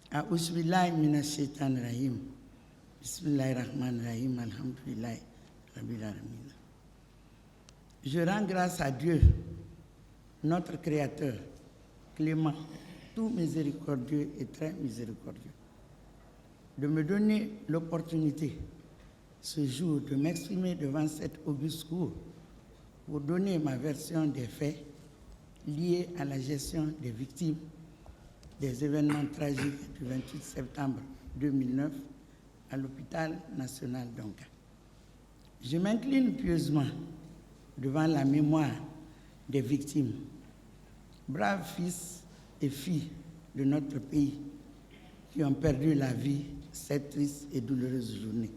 A'udhu billahi minash shaitanir rajim. Bismillahirrahmanirrahim. Alhamdulillahi rabbil alamin. Je rends grâce à Dieu, notre Créateur, clément, tout miséricordieux et très miséricordieux, de me donner l'opportunité ce jour de m'exprimer devant cette auguste cour pour donner ma version des faits liés à la gestion des victimes des événements tragiques du 28 septembre 2009 à l'hôpital national d'Onka. Je m'incline pieusement devant la mémoire des victimes, braves fils et filles de notre pays qui ont perdu la vie cette triste et douloureuse journée.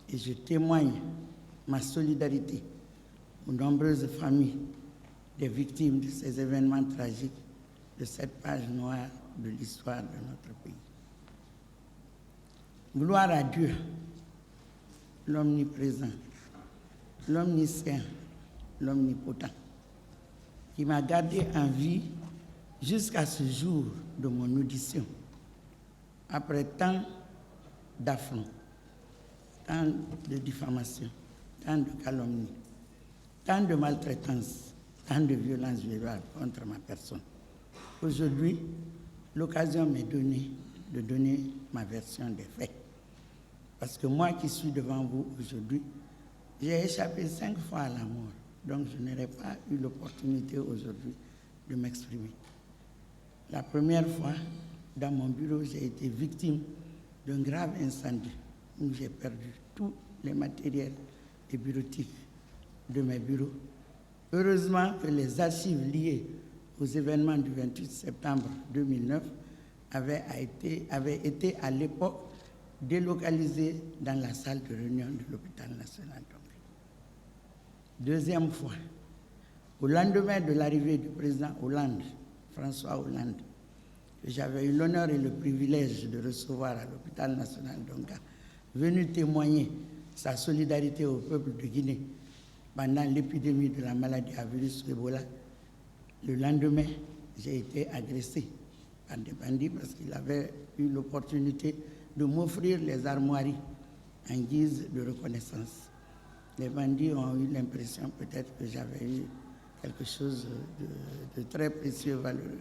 Et je témoigne ma solidarité aux nombreuses familles des victimes de ces événements tragiques, de cette page noire de l'histoire de notre pays. Gloire à Dieu, l'omniprésent, l'omniscient, l'omnipotent, qui m'a gardé en vie jusqu'à ce jour de mon audition, après tant d'affronts, tant de diffamations, tant de calomnies, tant de maltraitances, tant de violences verbales contre ma personne. Aujourd'hui, l'occasion m'est donnée de donner ma version des faits. Parce que moi qui suis devant vous aujourd'hui, j'ai échappé 5 fois à la mort. Donc je n'aurais pas eu l'opportunité aujourd'hui de m'exprimer. La première fois, dans mon bureau, j'ai été victime d'un grave incendie où j'ai perdu tous les matériels et bureautiques de mes bureaux. Heureusement que les archives liées aux événements du 28 septembre 2009 avaient été à l'époque délocalisées dans la salle de réunion de l'hôpital national. Deuxième fois, au lendemain de l'arrivée du président Hollande, François Hollande, que j'avais eu l'honneur et le privilège de recevoir à l'hôpital national d'Onka, venu témoigner sa solidarité au peuple de Guinée pendant l'épidémie de la maladie à virus Ebola. Le lendemain, j'ai été agressé par des bandits parce qu'il avait eu l'opportunité de m'offrir les armoiries en guise de reconnaissance. Les bandits ont eu l'impression peut-être que j'avais eu quelque chose de très précieux, valeureux.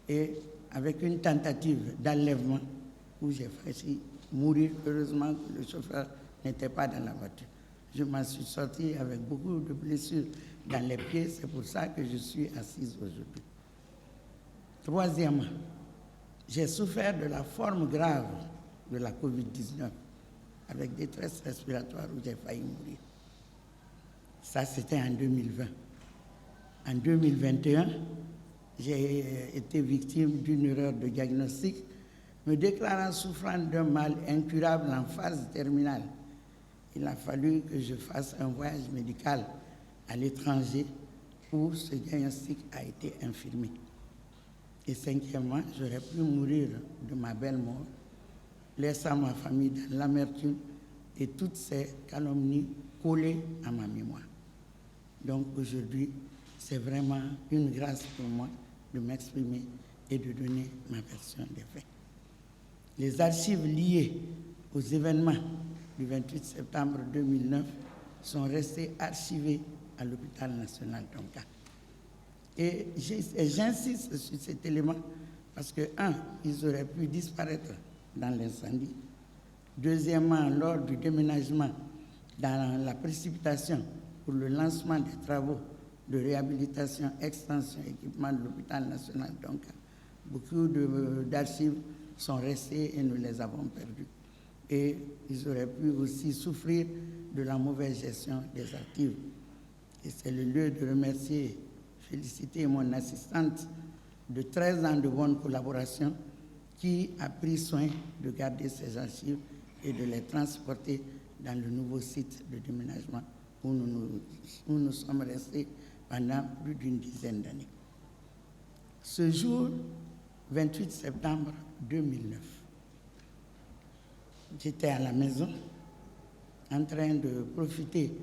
Et avec une tentative d'enlèvement où j'ai failli mourir, heureusement que le chauffeur n'était pas dans la voiture. Je m'en suis sorti avec beaucoup de blessures dans les pieds, c'est pour ça que je suis assise aujourd'hui. Troisièmement, j'ai souffert de la forme grave de la COVID-19 avec détresse respiratoire où j'ai failli mourir. Ça, c'était en 2020. En 2021, j'ai été victime d'une erreur de diagnostic, me déclarant souffrant d'un mal incurable en phase terminale. Il a fallu que je fasse un voyage médical à l'étranger où ce diagnostic a été infirmé. Et cinquièmement, j'aurais pu mourir de ma belle mort, laissant ma famille dans l'amertume et toutes ces calomnies collées à ma mémoire. Donc aujourd'hui, c'est vraiment une grâce pour moi de m'exprimer et de donner ma version des faits. Les archives liées aux événements du 28 septembre 2009 sont restées archivées à l'hôpital national d'Onka. Et j'insiste sur cet élément parce que, ils auraient pu disparaître dans l'incendie. Deuxièmement, lors du déménagement, dans la précipitation pour le lancement des travaux de réhabilitation, extension, équipement de l'hôpital national d'Onka, beaucoup d'archives sont restées et nous les avons perdues. Et ils auraient pu aussi souffrir de la mauvaise gestion des archives. Et c'est le lieu de remercier, féliciter mon assistante de 13 ans de bonne collaboration qui a pris soin de garder ces archives et de les transporter dans le nouveau site de déménagement où nous sommes restés pendant plus d'une dizaine d'années. Ce jour, 28 septembre 2009, j'étais à la maison en train de profiter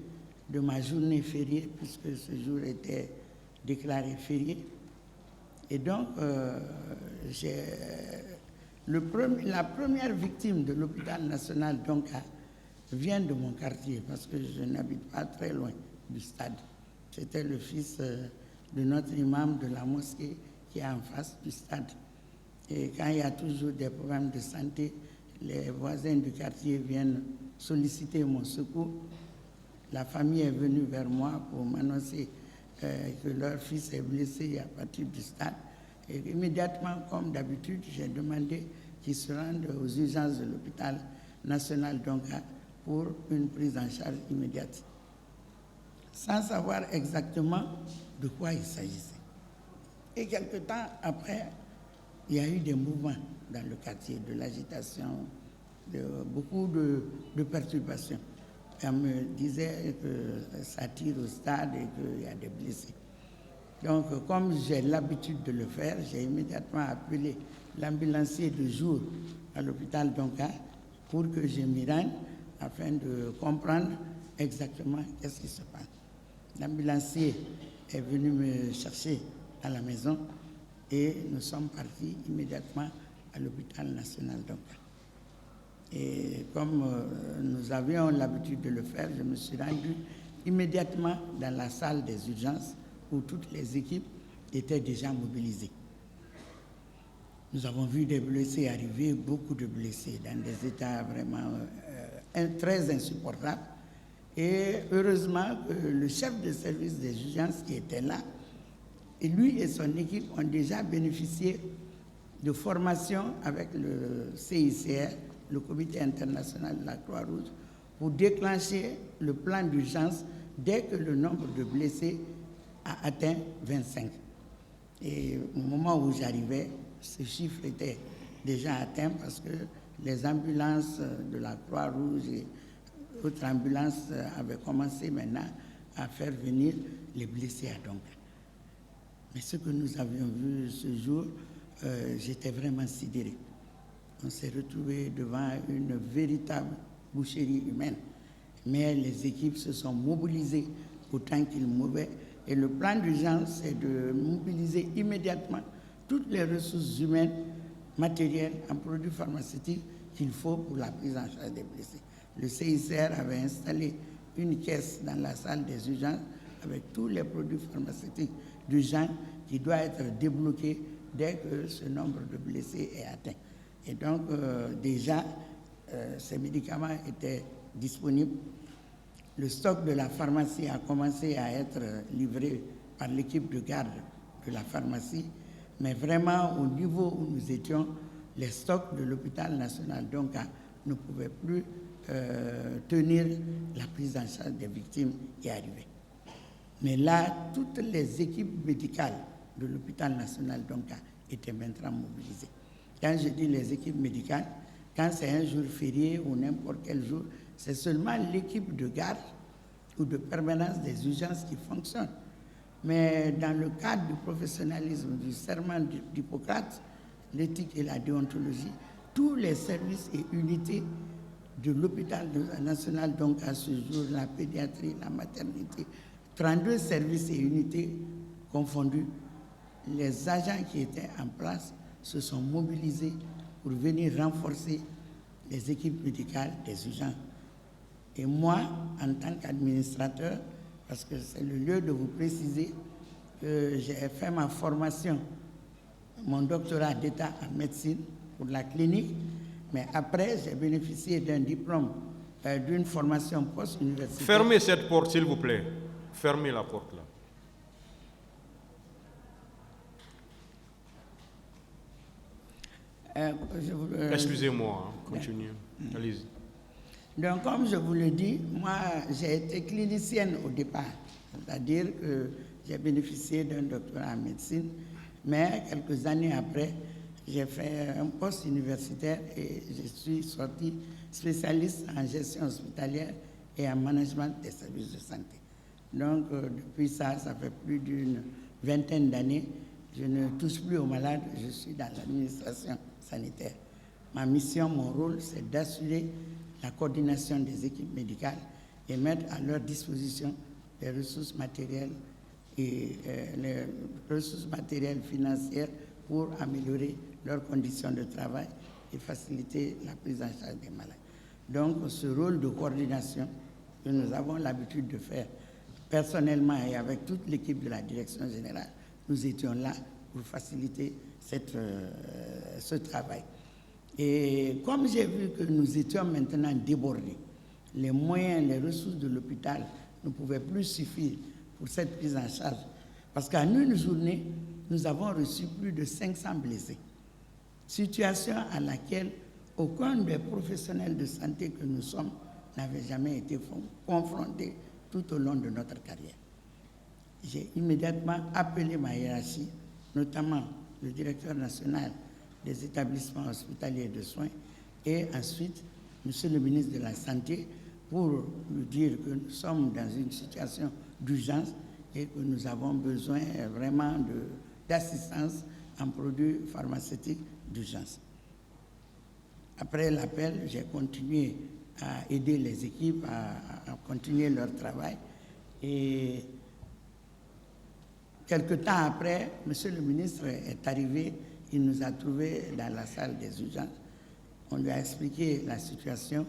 de ma journée fériée puisque ce jour était déclaré férié. Et donc, j'ai La première victime de l'hôpital national d'Onka vient de mon quartier, parce que je n'habite pas très loin du stade. C'était le fils de notre imam de la mosquée qui est en face du stade. Et quand il y a toujours des problèmes de santé, les voisins du quartier viennent solliciter mon secours. La famille est venue vers moi pour m'annoncer que leur fils est blessé à partir du stade. Et immédiatement, comme d'habitude, j'ai demandé qu'ils se rendent aux urgences de l'hôpital national d'Onka pour une prise en charge immédiate, sans savoir exactement de quoi il s'agissait. Et quelque temps après, il y a eu des mouvements dans le quartier, de l'agitation, beaucoup de perturbations. On me disait que ça tire au stade et qu'il y a des blessés. Donc, comme j'ai l'habitude de le faire, j'ai immédiatement appelé l'ambulancier de jour à l'hôpital d'Onka pour que je m'y rende afin de comprendre exactement qu'est-ce qui se passe. L'ambulancier est venu me chercher à la maison et nous sommes partis immédiatement à l'hôpital national d'Onka. Et comme nous avions l'habitude de le faire, je me suis rendu immédiatement dans la salle des urgences où toutes les équipes étaient déjà mobilisées. Nous avons vu des blessés arriver, beaucoup de blessés, dans des états vraiment très insupportables. Et heureusement, le chef de service des urgences qui était là, et lui et son équipe ont déjà bénéficié de formation avec le CICR, le Comité international de la Croix-Rouge, pour déclencher le plan d'urgence dès que le nombre de blessés a atteint 25. Et au moment où j'arrivais, ce chiffre était déjà atteint parce que les ambulances de la Croix-Rouge et autres ambulances avaient commencé maintenant à faire venir les blessés à Donka. Mais ce que nous avions vu ce jour, j'étais vraiment sidéré. On s'est retrouvé devant une véritable boucherie humaine. Mais les équipes se sont mobilisées autant qu'ils pouvaient. Et le plan d'urgence, c'est de mobiliser immédiatement toutes les ressources humaines, matérielles, en produits pharmaceutiques qu'il faut pour la prise en charge des blessés. Le CICR avait installé une caisse dans la salle des urgences avec tous les produits pharmaceutiques d'urgence qui doit être débloqué dès que ce nombre de blessés est atteint. Et donc, déjà, ces médicaments étaient disponibles. Le stock de la pharmacie a commencé à être livré par l'équipe de garde de la pharmacie, mais vraiment, au niveau où nous étions, les stocks de l'hôpital national d'Onka ne pouvaient plus tenir la prise en charge des victimes qui arrivaient. Mais là, toutes les équipes médicales de l'hôpital national d'Onka étaient maintenant mobilisées. Quand je dis les équipes médicales, quand c'est un jour férié ou n'importe quel jour, c'est seulement l'équipe de garde ou de permanence des urgences qui fonctionne. Mais dans le cadre du professionnalisme, du serment d'Hippocrate, l'éthique et la déontologie, tous les services et unités de l'hôpital national, donc à ce jour, la pédiatrie, la maternité, 32 services et unités confondus, les agents qui étaient en place se sont mobilisés pour venir renforcer les équipes médicales des urgences. Et moi, en tant qu'administrateur, parce que c'est le lieu de vous préciser que j'ai fait ma formation, mon doctorat d'État en médecine pour la clinique, mais après, j'ai bénéficié d'un diplôme, d'une formation post-universitaire. Fermez cette porte, s'il vous plaît. Fermez la porte là. Excusez-moi, continuez. Allez-y. Donc, comme je vous le dis, moi, j'ai été clinicienne au départ, c'est-à-dire que j'ai bénéficié d'un doctorat en médecine, mais quelques années après, j'ai fait un poste universitaire et je suis sorti spécialiste en gestion hospitalière et en management des services de santé. Donc, depuis ça fait plus d'une vingtaine d'années, je ne touche plus aux malades, je suis dans l'administration sanitaire. Ma mission, mon rôle, c'est d'assurer la coordination des équipes médicales et mettre à leur disposition les ressources matérielles et les ressources matérielles financières pour améliorer leurs conditions de travail et faciliter la prise en charge des malades. Donc, ce rôle de coordination que nous avons l'habitude de faire personnellement et avec toute l'équipe de la direction générale, nous étions là pour faciliter ce travail. Et comme j'ai vu que nous étions maintenant débordés, les moyens, les ressources de l'hôpital ne pouvaient plus suffire pour cette prise en charge. Parce qu'en une journée, nous avons reçu plus de 500 blessés. Situation à laquelle aucun des professionnels de santé que nous sommes n'avait jamais été confronté tout au long de notre carrière. J'ai immédiatement appelé ma hiérarchie, notamment le directeur national des établissements hospitaliers de soins et ensuite Monsieur le ministre de la Santé pour lui dire que nous sommes dans une situation d'urgence et que nous avons besoin vraiment d'assistance en produits pharmaceutiques d'urgence. Après l'appel, j'ai continué à aider les équipes à continuer leur travail et quelque temps après, Monsieur le ministre est arrivé, il nous a trouvés dans la salle des urgences. On lui a expliqué la situation,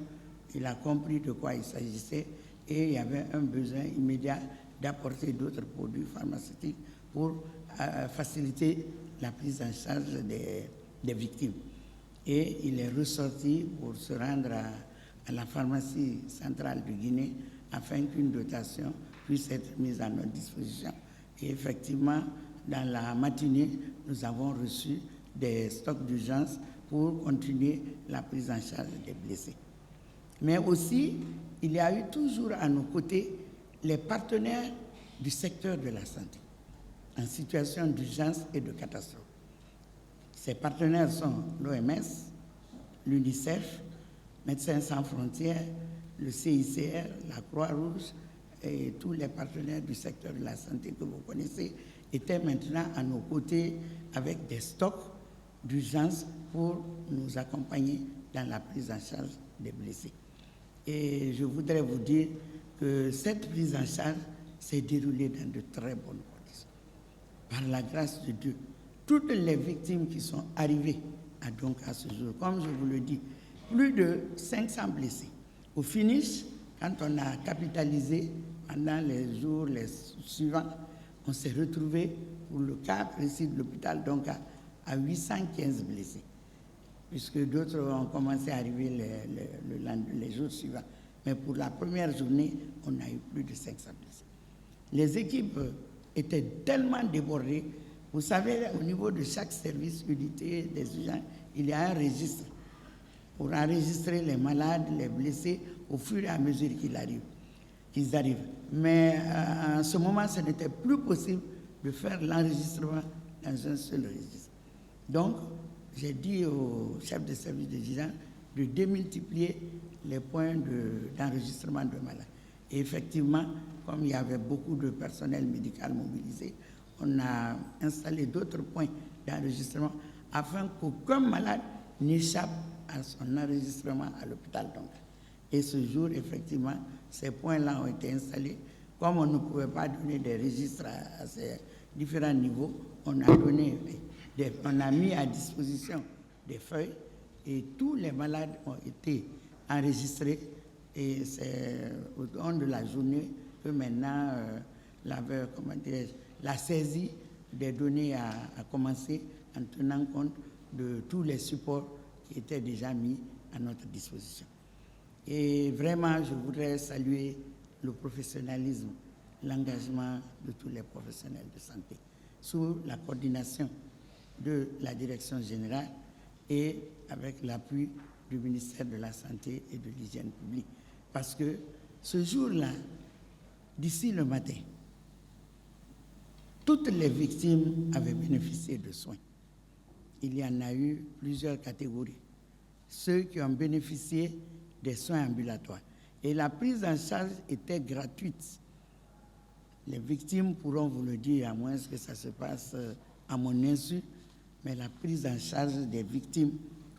il a compris de quoi il s'agissait et il y avait un besoin immédiat d'apporter d'autres produits pharmaceutiques pour faciliter la prise en charge des victimes. Et il est ressorti pour se rendre à la pharmacie centrale de Guinée afin qu'une dotation puisse être mise à notre disposition. Et effectivement, dans la matinée, nous avons reçu des stocks d'urgence pour continuer la prise en charge des blessés. Mais aussi, il y a eu toujours à nos côtés les partenaires du secteur de la santé en situation d'urgence et de catastrophe. Ces partenaires sont l'OMS, l'UNICEF, Médecins sans frontières, le CICR, la Croix-Rouge et tous les partenaires du secteur de la santé que vous connaissez étaient maintenant à nos côtés avec des stocks d'urgence pour nous accompagner dans la prise en charge des blessés. Et je voudrais vous dire que cette prise en charge s'est déroulée dans de très bonnes conditions. Par la grâce de Dieu, toutes les victimes qui sont arrivées à ce jour, comme je vous le dis, plus de 500 blessés. Au finish, quand on a capitalisé pendant les jours suivants, on s'est retrouvé pour le cas précis de l'hôpital donc à 815 blessés, puisque d'autres ont commencé à arriver les jours suivants. Mais pour la première journée, on a eu plus de 500 blessés. Les équipes étaient tellement débordées. Vous savez, au niveau de chaque service unité des urgences, il y a un registre pour enregistrer les malades, les blessés, au fur et à mesure qu'ils arrivent. Mais en ce moment, ce n'était plus possible de faire l'enregistrement dans un seul registre. Donc, j'ai dit au chef de service de urgence de démultiplier les points d'enregistrement de malades. Et effectivement, comme il y avait beaucoup de personnel médical mobilisé, on a installé d'autres points d'enregistrement afin qu'aucun malade n'échappe à son enregistrement à l'hôpital. Et ce jour, effectivement, ces points-là ont été installés. Comme on ne pouvait pas donner des registres à ces différents niveaux, on a mis à disposition des feuilles et tous les malades ont été enregistrés. Et c'est au long de la journée que maintenant la saisie des données a commencé en tenant compte de tous les supports qui étaient déjà mis à notre disposition. Et vraiment, je voudrais saluer le professionnalisme, l'engagement de tous les professionnels de santé, sous la coordination de la direction générale et avec l'appui du ministère de la Santé et de l'Hygiène publique. Parce que ce jour-là, d'ici le matin, toutes les victimes avaient bénéficié de soins. Il y en a eu plusieurs catégories. Ceux qui ont bénéficié des soins ambulatoires. Et la prise en charge était gratuite. Les victimes pourront vous le dire, à moins que ça se passe à mon insu, mais la prise en charge des victimes,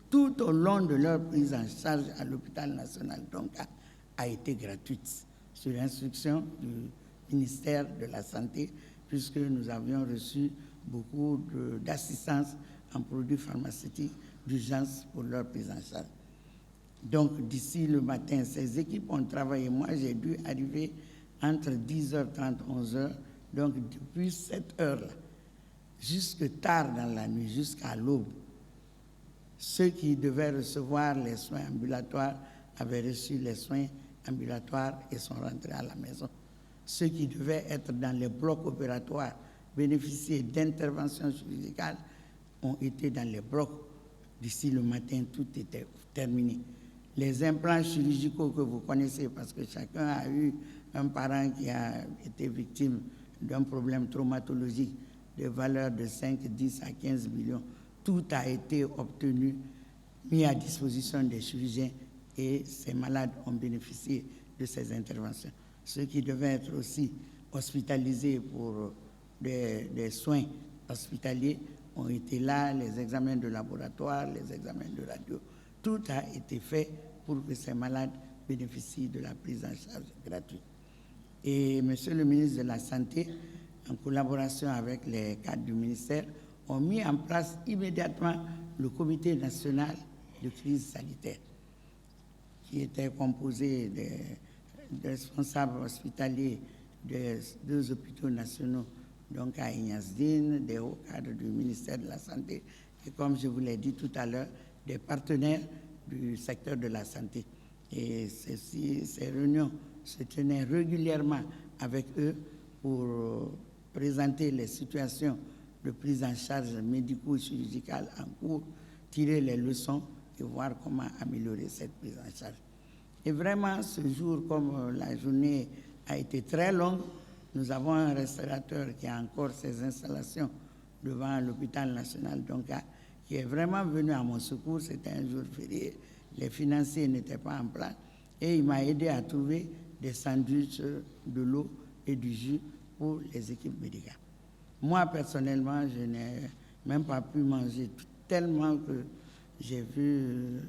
tout au long de leur prise en charge à l'hôpital national a été gratuite, sur l'instruction du ministère de la Santé, puisque nous avions reçu beaucoup d'assistance en produits pharmaceutiques d'urgence pour leur prise en charge. Donc, d'ici le matin, ces équipes ont travaillé. Moi, j'ai dû arriver entre 10h30 et 11h, donc depuis cette heure-là, jusque tard dans la nuit, jusqu'à l'aube. Ceux qui devaient recevoir les soins ambulatoires avaient reçu les soins ambulatoires et sont rentrés à la maison. Ceux qui devaient être dans les blocs opératoires, bénéficier d'interventions chirurgicales, ont été dans les blocs. D'ici le matin, tout était terminé. Les implants chirurgicaux que vous connaissez, parce que chacun a eu un parent qui a été victime d'un problème traumatologique de valeur de 5, 10 à 15 millions, tout a été obtenu, mis à disposition des chirurgiens et ces malades ont bénéficié de ces interventions. Ceux qui devaient être aussi hospitalisés pour des soins hospitaliers ont été là, les examens de laboratoire, les examens de radio, tout a été fait pour que ces malades bénéficient de la prise en charge gratuite. Et Monsieur le ministre de la Santé, en collaboration avec les cadres du ministère, ont mis en place immédiatement le comité national de crise sanitaire, qui était composé des responsables hospitaliers des 2 hôpitaux nationaux, donc à Ignace-Dine, des hauts cadres du ministère de la Santé, et comme je vous l'ai dit tout à l'heure, des partenaires du secteur de la santé. Et ces réunions se tenaient régulièrement avec eux pour présenter les situations de prise en charge médico-chirurgicale en cours, tirer les leçons et voir comment améliorer cette prise en charge. Et vraiment, ce jour, comme la journée a été très longue, nous avons un restaurateur qui a encore ses installations devant l'hôpital national d'Onka, qui est vraiment venu à mon secours. C'était un jour férié, les financiers n'étaient pas en place, et il m'a aidé à trouver des sandwichs, de l'eau et du jus pour les équipes médicales. Moi, personnellement, je n'ai même pas pu manger tellement que j'ai vu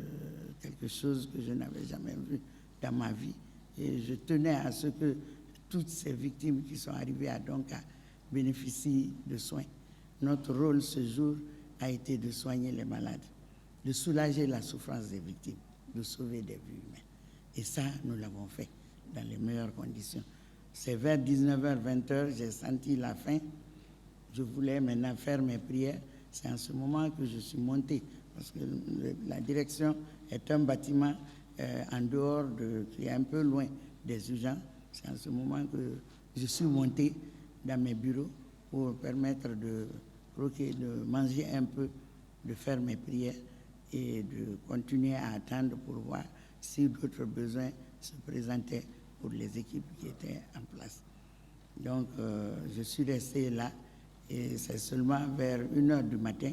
quelque chose que je n'avais jamais vu dans ma vie. Et je tenais à ce que toutes ces victimes qui sont arrivées à Donka bénéficient de soins. Notre rôle ce jour a été de soigner les malades, de soulager la souffrance des victimes, de sauver des vies humaines. Et ça, nous l'avons fait dans les meilleures conditions. C'est vers 19h, 20h, j'ai senti la faim. Je voulais maintenant faire mes prières. C'est en ce moment que je suis monté, parce que la direction est un bâtiment en dehors, qui est un peu loin des urgences. C'est en ce moment que je suis monté dans mes bureaux pour permettre de manger un peu, de faire mes prières et de continuer à attendre pour voir si d'autres besoins se présentaient pour les équipes qui étaient en place. Donc, je suis resté là et c'est seulement vers 1h du matin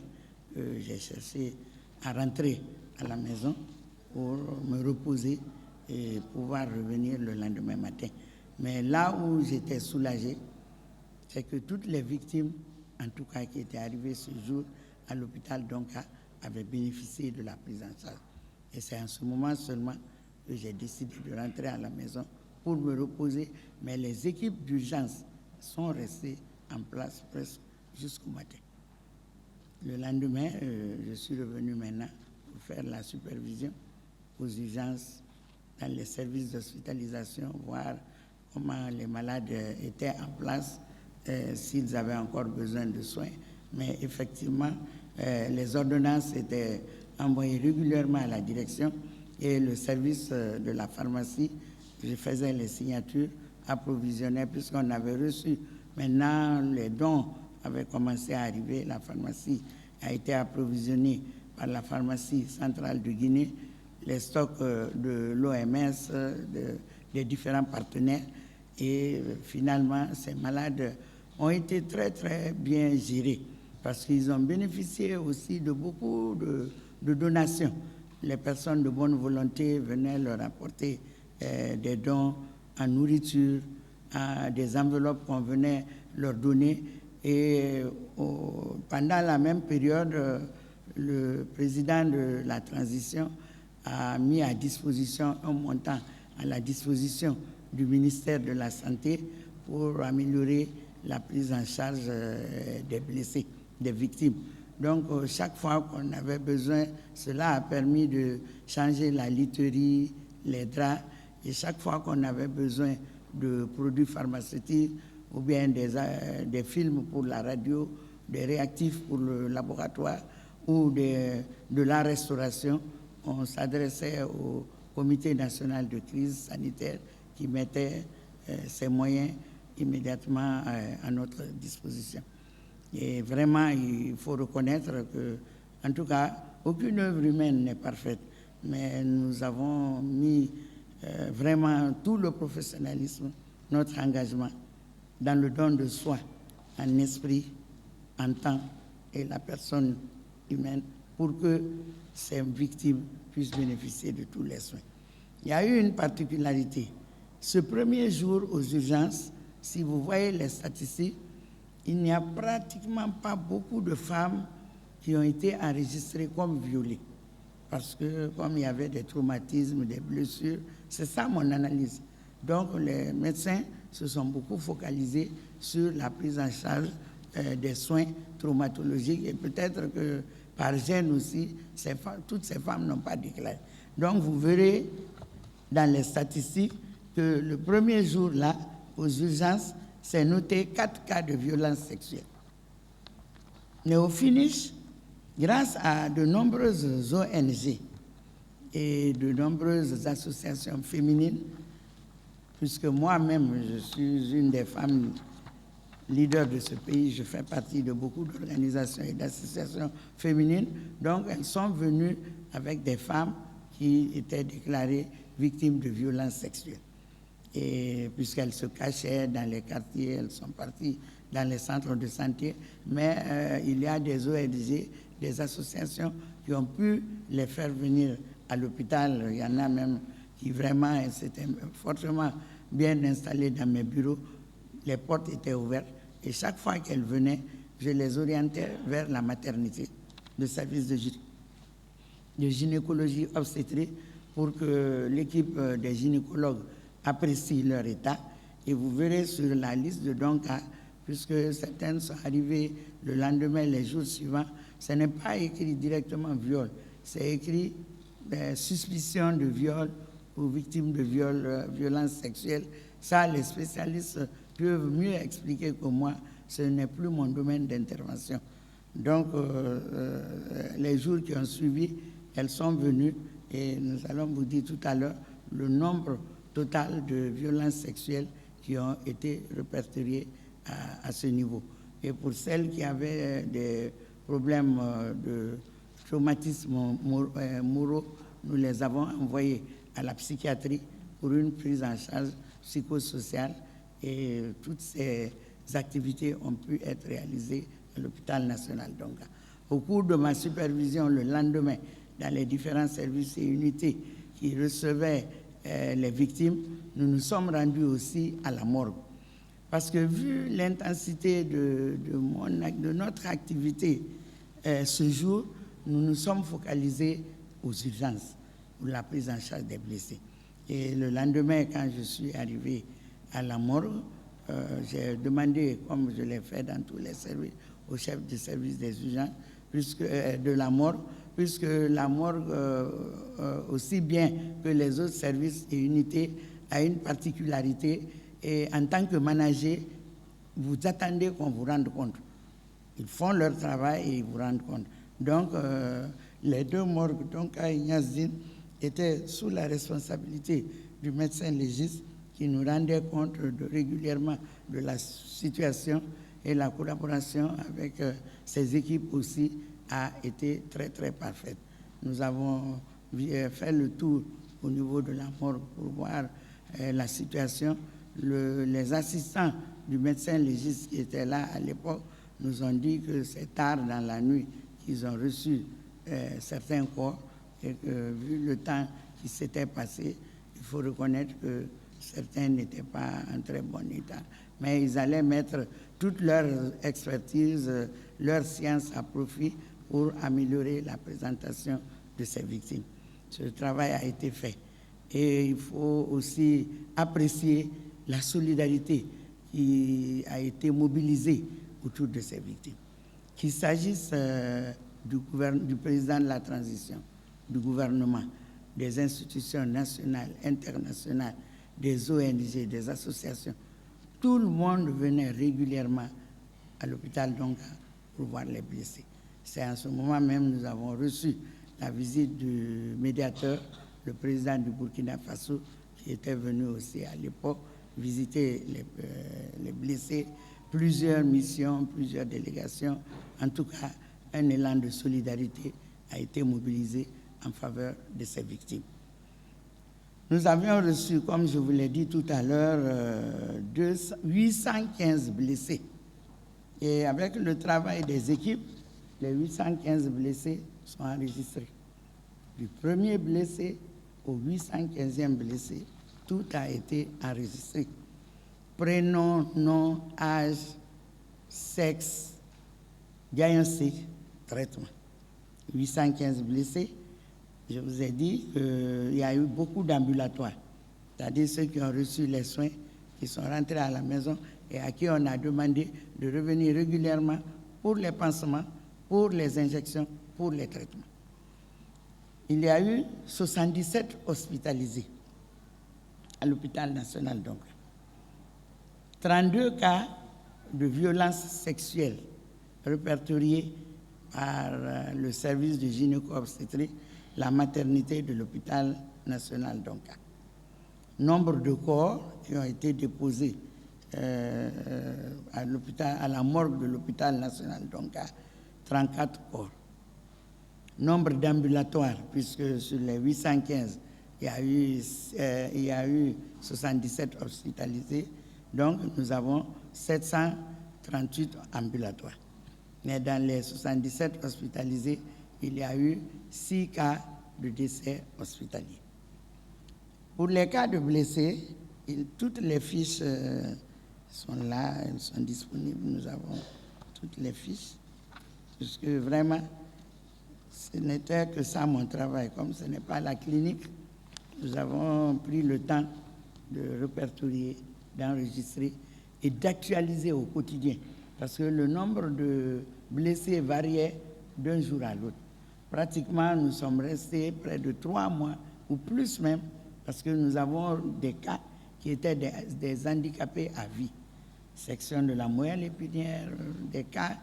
que j'ai cherché à rentrer à la maison pour me reposer et pouvoir revenir le lendemain matin. Mais là où j'étais soulagé, c'est que toutes les victimes, en tout cas qui étaient arrivées ce jour à l'hôpital d'Onka, avaient bénéficié de la prise en charge. Et c'est en ce moment seulement que j'ai décidé de rentrer à la maison pour me reposer. Mais les équipes d'urgence sont restées en place presque jusqu'au matin. Le lendemain, je suis revenu maintenant pour faire la supervision aux urgences dans les services d'hospitalisation, voir comment les malades étaient en place, s'ils avaient encore besoin de soins. Mais effectivement, les ordonnances étaient envoyées régulièrement à la direction et le service de la pharmacie, je faisais les signatures, approvisionnais, puisqu'on avait reçu. Maintenant, les dons avaient commencé à arriver. La pharmacie a été approvisionnée par la pharmacie centrale de Guinée, les stocks de l'OMS, des différents partenaires. Et finalement, ces malades ont été très, très bien gérés parce qu'ils ont bénéficié aussi de beaucoup de donations. Les personnes de bonne volonté venaient leur apporter des dons en nourriture, des enveloppes qu'on venait leur donner. Et pendant la même période, le président de la transition a mis à disposition un montant à la disposition du ministère de la Santé pour améliorer la prise en charge des blessés, des victimes. Donc, chaque fois qu'on avait besoin, cela a permis de changer la literie, les draps, et chaque fois qu'on avait besoin de produits pharmaceutiques ou bien des films pour la radio, des réactifs pour le laboratoire ou de la restauration, on s'adressait au Comité national de crise sanitaire qui mettait ses moyens immédiatement à notre disposition. Et vraiment, il faut reconnaître que, en tout cas, aucune œuvre humaine n'est parfaite, mais nous avons mis vraiment tout le professionnalisme, notre engagement dans le don de soi, en esprit, en temps et la personne humaine pour que ces victimes puissent bénéficier de tous les soins. Il y a eu une particularité. Ce premier jour aux urgences, si vous voyez les statistiques, il n'y a pratiquement pas beaucoup de femmes qui ont été enregistrées comme violées. Parce que comme il y avait des traumatismes, des blessures, c'est ça mon analyse. Donc les médecins se sont beaucoup focalisés sur la prise en charge des soins traumatologiques et peut-être que par gêne aussi, toutes ces femmes n'ont pas déclaré. Donc vous verrez dans les statistiques que le premier jour là, aux urgences, c'est noté 4 cas de violence sexuelle. Mais au finish, grâce à de nombreuses ONG et de nombreuses associations féminines, puisque moi-même, je suis une des femmes leaders de ce pays, je fais partie de beaucoup d'organisations et d'associations féminines, donc elles sont venues avec des femmes qui étaient déclarées victimes de violences sexuelles. Et puisqu'elles se cachaient dans les quartiers, elles sont parties dans les centres de santé, mais il y a des ONG, des associations qui ont pu les faire venir à l'hôpital. Il y en a même qui vraiment s'étaient fortement bien installées dans mes bureaux. Les portes étaient ouvertes et chaque fois qu'elles venaient, je les orientais vers la maternité, le service de gynécologie obstétrique pour que l'équipe des gynécologues apprécie leur état. Et vous verrez sur la liste de dons cas, puisque certaines sont arrivées le lendemain, les jours suivants, ce n'est pas écrit directement viol, c'est écrit suspicion de viol ou victime de viol, violence sexuelle. Ça, les spécialistes peuvent mieux expliquer que moi, ce n'est plus mon domaine d'intervention. Donc, les jours qui ont suivi, elles sont venues et nous allons vous dire tout à l'heure le nombre total de violences sexuelles qui ont été répertoriées à ce niveau. Et pour celles qui avaient des problèmes de traumatisme moraux, nous les avons envoyées à la psychiatrie pour une prise en charge psychosociale et toutes ces activités ont pu être réalisées à l'hôpital national d'Onga. Au cours de ma supervision le lendemain, dans les différents services et unités qui recevaient les victimes, nous nous sommes rendus aussi à la morgue. Parce que vu l'intensité de notre activité ce jour, nous nous sommes focalisés aux urgences, pour la prise en charge des blessés. Et le lendemain, quand je suis arrivé à la morgue, j'ai demandé, comme je l'ai fait dans tous les services, au chef du service des urgences de la morgue, puisque la morgue, aussi bien que les autres services et unités, a une particularité. Et en tant que manager, vous attendez qu'on vous rende compte. Ils font leur travail et ils vous rendent compte. Donc, les deux morgues, donc à Ignazine, étaient sous la responsabilité du médecin légiste qui nous rendait compte régulièrement de la situation, et la collaboration avec ces équipes aussi a été très, très parfaite. Nous avons fait le tour au niveau de la morgue pour voir la situation. Les assistants du médecin légiste qui étaient là à l'époque nous ont dit que c'est tard dans la nuit qu'ils ont reçu certains corps et que vu le temps qui s'était passé, il faut reconnaître que certains n'étaient pas en très bon état. Mais ils allaient mettre toute leur expertise, leur science à profit pour améliorer la présentation de ces victimes. Ce travail a été fait. Et il faut aussi apprécier la solidarité qui a été mobilisée autour de ces victimes. qu'il s'agisse du président de la transition, du gouvernement, des institutions nationales, internationales, des ONG, des associations, tout le monde venait régulièrement à l'hôpital Donga pour voir les blessés. C'est en ce moment même que nous avons reçu la visite du médiateur, le président du Burkina Faso, qui était venu aussi à l'époque visiter les blessés, plusieurs missions, plusieurs délégations. En tout cas, un élan de solidarité a été mobilisé en faveur de ces victimes. Nous avions reçu, comme je vous l'ai dit tout à l'heure, 815 blessés. Et avec le travail des équipes, les 815 blessés sont enregistrés. Du premier blessé au 815e blessé, tout a été enregistré. Prénom, nom, âge, sexe, diagnostic, traitement. 815 blessés. Je vous ai dit qu'il y a eu beaucoup d'ambulatoires, c'est-à-dire ceux qui ont reçu les soins, qui sont rentrés à la maison et à qui on a demandé de revenir régulièrement pour les pansements, pour les injections, pour les traitements. Il y a eu 77 hospitalisés à l'hôpital national donc. 32 cas de violences sexuelles répertoriés par le service de gynéco-obstétrique, la maternité de l'hôpital national d'Onka. Nombre de corps qui ont été déposés à la morgue de l'hôpital national d'Onka, 34 corps. Nombre d'ambulatoires, puisque sur les 815, il y a eu 77 hospitalisés, donc nous avons 738 ambulatoires. Mais dans les 77 hospitalisés, il y a eu 6 cas de décès hospitaliers. Pour les cas de blessés, toutes les fiches sont là, elles sont disponibles, nous avons toutes les fiches, puisque vraiment, ce n'était que ça mon travail. Comme ce n'est pas la clinique, nous avons pris le temps de répertorier, d'enregistrer et d'actualiser au quotidien, parce que le nombre de blessés variait d'un jour à l'autre. Pratiquement, nous sommes restés près de 3 mois, ou plus même, parce que nous avons des cas qui étaient des handicapés à vie. Section de la moelle épinière, des cas,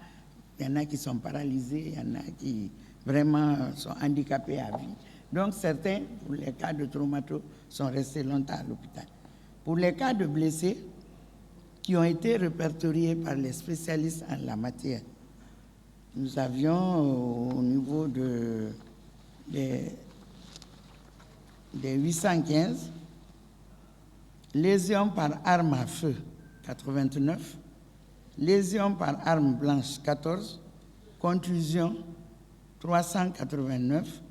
il y en a qui sont paralysés, il y en a qui vraiment sont handicapés à vie. Donc certains, pour les cas de traumato, sont restés longtemps à l'hôpital. Pour les cas de blessés qui ont été répertoriés par les spécialistes en la matière, nous avions au niveau des 815, lésions par arme à feu, 89, lésions par arme blanche, 14, contusion, 389,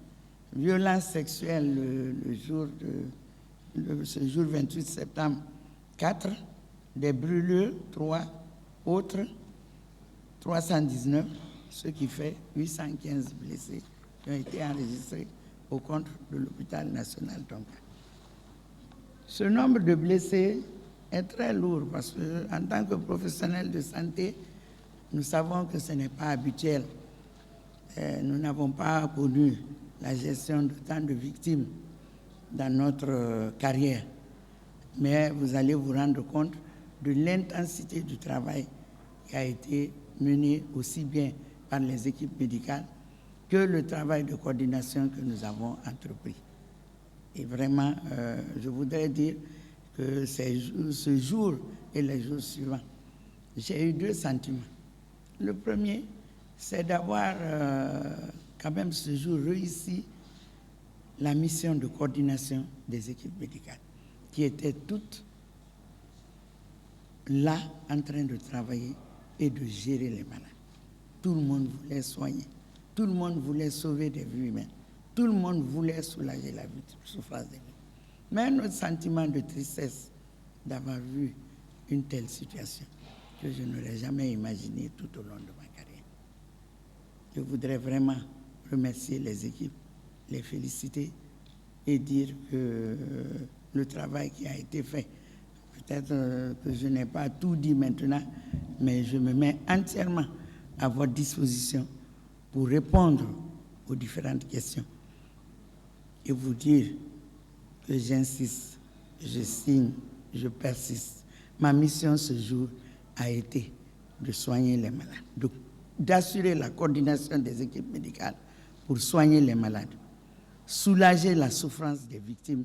violence sexuelle ce jour 28 septembre, 4, des brûlures, 3, autres, 319, ce qui fait 815 blessés qui ont été enregistrés au compte de l'hôpital national d'Onka. Ce nombre de blessés est très lourd parce qu'en tant que professionnels de santé, nous savons que ce n'est pas habituel. Nous n'avons pas connu la gestion de tant de victimes dans notre carrière. Mais vous allez vous rendre compte de l'intensité du travail qui a été mené aussi bien par les équipes médicales que le travail de coordination que nous avons entrepris. Et vraiment, je voudrais dire que ce jour et les jours suivants, j'ai eu 2 sentiments. Le premier, c'est d'avoir quand même ce jour réussi la mission de coordination des équipes médicales, qui étaient toutes là en train de travailler et de gérer les malades. Tout le monde voulait soigner, tout le monde voulait sauver des vies humaines, tout le monde voulait soulager la souffrance des vies. Mais notre sentiment de tristesse d'avoir vu une telle situation que je n'aurais jamais imaginé tout au long de ma carrière. Je voudrais vraiment remercier les équipes, les féliciter et dire que le travail qui a été fait, peut-être que je n'ai pas tout dit maintenant, mais je me mets entièrement à votre disposition pour répondre aux différentes questions et vous dire que j'insiste, je signe, je persiste. Ma mission ce jour a été de soigner les malades, d'assurer la coordination des équipes médicales pour soigner les malades, soulager la souffrance des victimes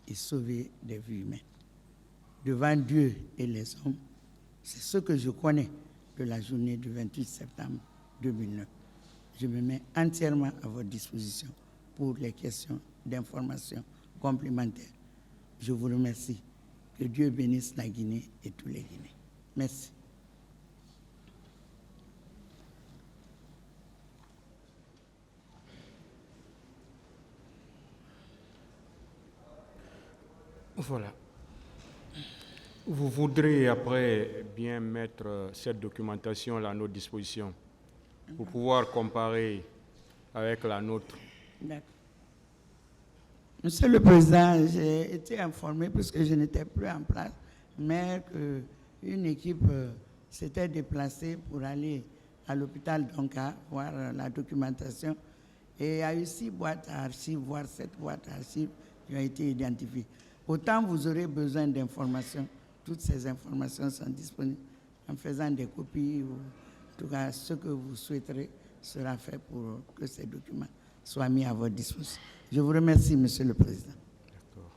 et sauver des vies humaines. Devant Dieu et les hommes, c'est ce que je connais de la journée du 28 septembre 2009. Je me mets entièrement à votre disposition pour les questions d'information complémentaires. Je vous remercie. Que Dieu bénisse la Guinée et tous les Guinéens. Merci. Voilà. Vous voudrez après bien mettre cette documentation à notre disposition pour pouvoir comparer avec la nôtre. D'accord. Monsieur le Président, j'ai été informé, puisque je n'étais plus en place, mais qu'une équipe s'était déplacée pour aller à l'hôpital Donka voir la documentation. Et il y a eu 6 boîtes à archives, voire 7 boîtes à archives qui ont été identifiées. Autant vous aurez besoin d'informations, toutes ces informations sont disponibles en faisant des copies, ou en tout cas ce que vous souhaiterez sera fait pour que ces documents soient mis à votre disposition. Je vous remercie, Monsieur le Président. D'accord.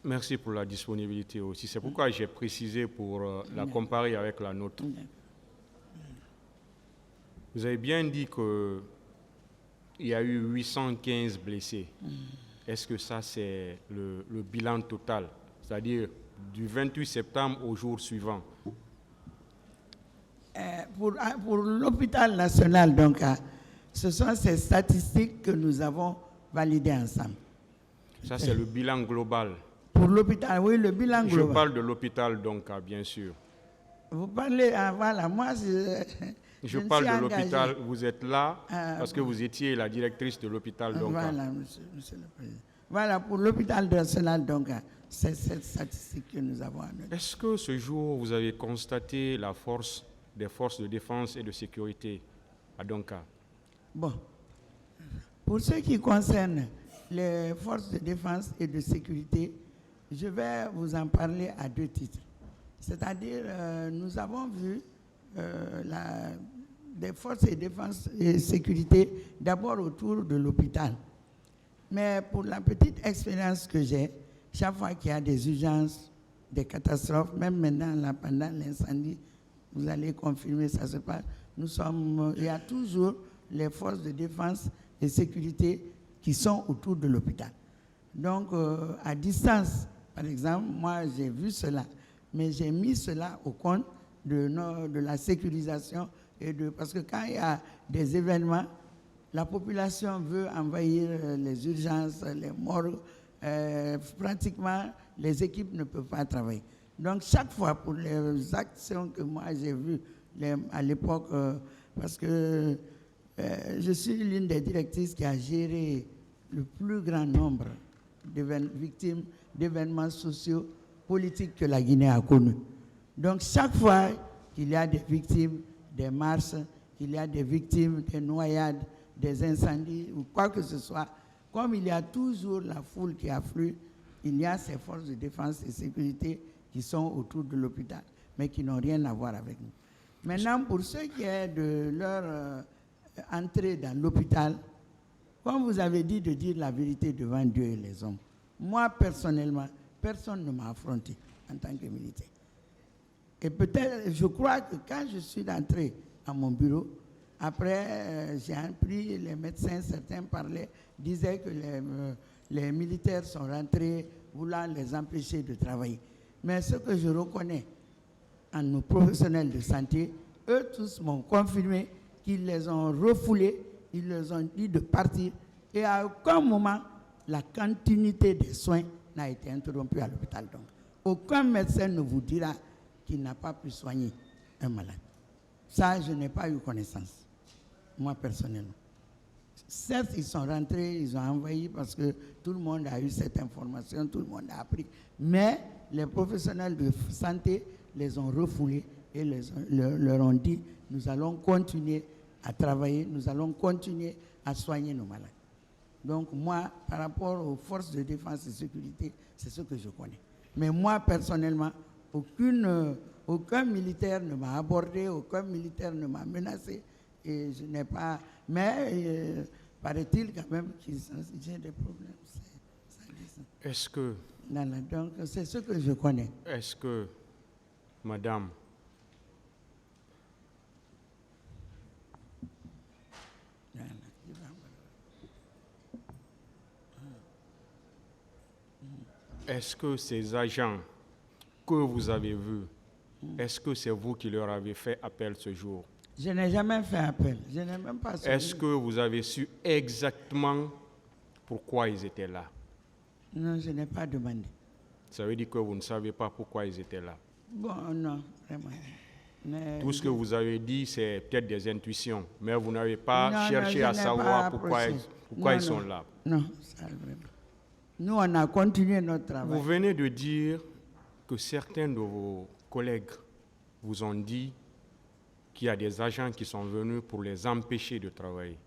Merci pour la disponibilité aussi. C'est pourquoi j'ai précisé pour la comparer avec la nôtre. Vous avez bien dit qu'il y a eu 815 blessés. Est-ce que ça, c'est le bilan total? C'est-à-dire du 28 septembre au jour suivant? Pour l'hôpital national, donc, ce sont ces statistiques que nous avons validées ensemble. Ça, c'est le bilan global. Pour l'hôpital, oui, le bilan global. Je parle de l'hôpital, donc, bien sûr. Vous parlez, voilà, moi, je parle de l'hôpital. Vous êtes là parce que vous étiez la directrice de l'hôpital, donc. Voilà, monsieur le Président. Voilà, pour l'hôpital national, donc, c'est cette statistique que nous avons annotée. Est-ce que ce jour, vous avez constaté la force des forces de défense et de sécurité à Donka? Bon, pour ce qui concerne les forces de défense et de sécurité, je vais vous en parler à 2 titres. C'est-à-dire, nous avons vu des forces de défense et de sécurité d'abord autour de l'hôpital. Mais pour la petite expérience que j'ai, chaque fois qu'il y a des urgences, des catastrophes, même maintenant, là, pendant l'incendie, vous allez confirmer, ça se passe, il y a toujours les forces de défense et de sécurité qui sont autour de l'hôpital. Donc, à distance, par exemple, moi, j'ai vu cela, mais j'ai mis cela au compte de la sécurisation, parce que quand il y a des événements, la population veut envahir les urgences, les morgues, pratiquement, les équipes ne peuvent pas travailler. Donc, chaque fois, pour les actions que moi j'ai vues à l'époque, parce que je suis l'une des directrices qui a géré le plus grand nombre de victimes d'événements sociaux, politiques que la Guinée a connus. Donc, chaque fois qu'il y a des victimes des marches, qu'il y a des victimes des noyades, des incendies ou quoi que ce soit, comme il y a toujours la foule qui afflue, il y a ces forces de défense et de sécurité qui sont autour de l'hôpital, mais qui n'ont rien à voir avec nous. Maintenant, pour ce qui est de leur entrée dans l'hôpital, comme vous avez dit de dire la vérité devant Dieu et les hommes, moi, personnellement, personne ne m'a affronté en tant que militaire. Et peut-être, je crois que quand je suis entré à mon bureau, après, j'ai appris, les médecins, certains parlaient, disaient que les militaires sont rentrés voulant les empêcher de travailler. Mais ce que je reconnais en nos professionnels de santé, eux tous m'ont confirmé qu'ils les ont refoulés, ils leur ont dit de partir. Et à aucun moment, la continuité des soins n'a été interrompue à l'hôpital. Donc, aucun médecin ne vous dira qu'il n'a pas pu soigner un malade. Ça, je n'ai pas eu connaissance, moi personnellement. Certes, ils sont rentrés, ils ont envahi parce que tout le monde a eu cette information, tout le monde a appris. Mais les professionnels de santé les ont refoulés et leur ont dit, nous allons continuer à travailler, nous allons continuer à soigner nos malades. Donc moi, par rapport aux forces de défense et de sécurité, c'est ce que je connais. Mais moi, personnellement, aucun militaire ne m'a abordé, aucun militaire ne m'a menacé. Et je n'ai pas... Mais paraît-il quand même que j'ai des problèmes. Est-ce que... Donc c'est ce que je connais. Est-ce que, madame, est-ce que ces agents que vous avez vus, est-ce que c'est vous qui leur avez fait appel ce jour? Je n'ai jamais fait appel. Je n'ai même pas su. Est-ce que vous avez su exactement pourquoi ils étaient là? Non, je n'ai pas demandé. Ça veut dire que vous ne savez pas pourquoi ils étaient là? Bon, non, vraiment. Mais tout ce que vous avez dit, c'est peut-être des intuitions, mais vous n'avez pas cherché à savoir pourquoi ils sont là. Non, ça vraiment. Nous, on a continué notre travail. Vous venez de dire que certains de vos collègues vous ont dit qu'il y a des agents qui sont venus pour les empêcher de travailler.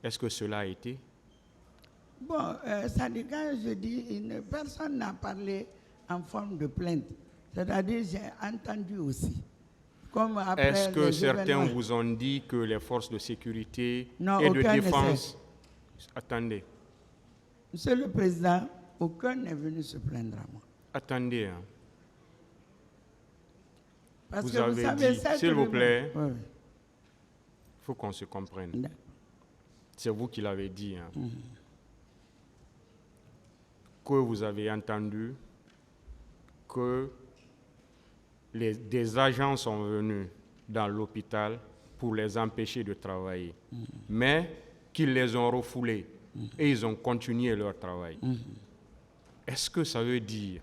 Est-ce que cela a été? Bon, ça dit, quand je dis, personne n'a parlé en forme de plainte. C'est-à-dire, j'ai entendu aussi. Est-ce que certains vous ont dit que les forces de sécurité et de défense... Attendez. Monsieur le Président, aucun n'est venu se plaindre à moi. Attendez. Hein. Parce vous que avez vous savez, dit, s'il vous plaît, il faut qu'on se comprenne. C'est vous qui l'avez dit. Hein. Que vous avez entendu que des agents sont venus dans l'hôpital pour les empêcher de travailler, mais qu'ils les ont refoulés et ils ont continué leur travail. Est-ce que ça veut dire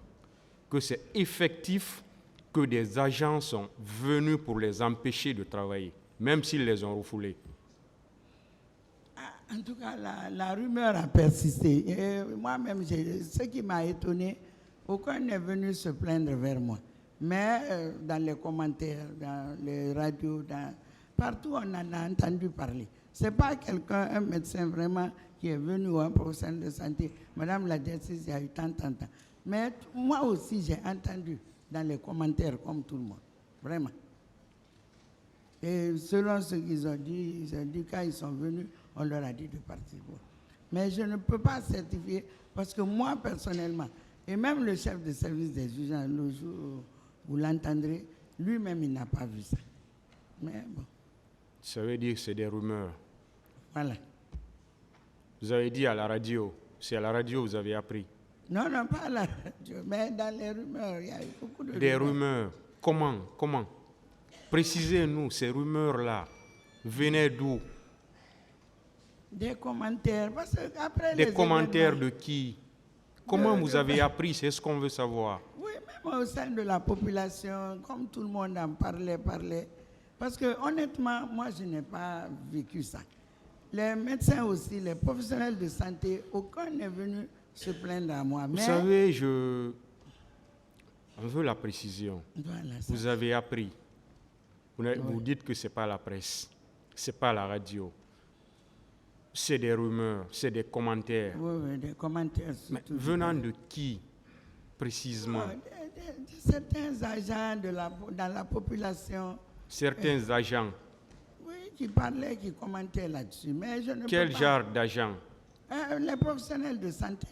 que c'est effectif que des agents sont venus pour les empêcher de travailler, même s'ils les ont refoulés? En tout cas, la rumeur a persisté. Et moi-même, ce qui m'a étonné, aucun n'est venu se plaindre vers moi. Mais dans les commentaires, dans les radios, partout, on en a entendu parler. Ce n'est pas quelqu'un, un médecin vraiment, qui est venu ou un professionnel de santé. Madame la directrice, il y a eu tant. Mais moi aussi, j'ai entendu dans les commentaires, comme tout le monde. Vraiment. Et selon ce qu'ils ont dit, quand ils sont venus, on leur a dit de partir. Mais je ne peux pas certifier, parce que moi, personnellement, et même le chef de service des juges, le jour, vous l'entendrez, lui-même, il n'a pas vu ça. Mais bon. Ça veut dire que c'est des rumeurs. Voilà. Vous avez dit à la radio, c'est à la radio que vous avez appris. Non, pas à la radio, mais dans les rumeurs, il y a eu beaucoup de rumeurs. Des rumeurs. Comment? Précisez-nous, ces rumeurs-là venaient d'où? Des commentaires. Parce que après des commentaires de qui? Comment vous avez appris? C'est ce qu'on veut savoir. Oui, même au sein de la population, comme tout le monde en parlait. Parce que honnêtement, moi, je n'ai pas vécu ça. Les médecins aussi, les professionnels de santé, aucun n'est venu se plaindre à moi. Vous savez, on veut la précision. Voilà, vous avez appris. Vous dites que ce n'est pas la presse, ce n'est pas la radio. C'est des rumeurs, c'est des commentaires. Oui, des commentaires. Mais venant de qui, précisément? De certains agents dans la population. Certains agents? Oui, qui parlaient, qui commentaient là-dessus. Mais je ne Quel genre d'agents? Les professionnels de santé.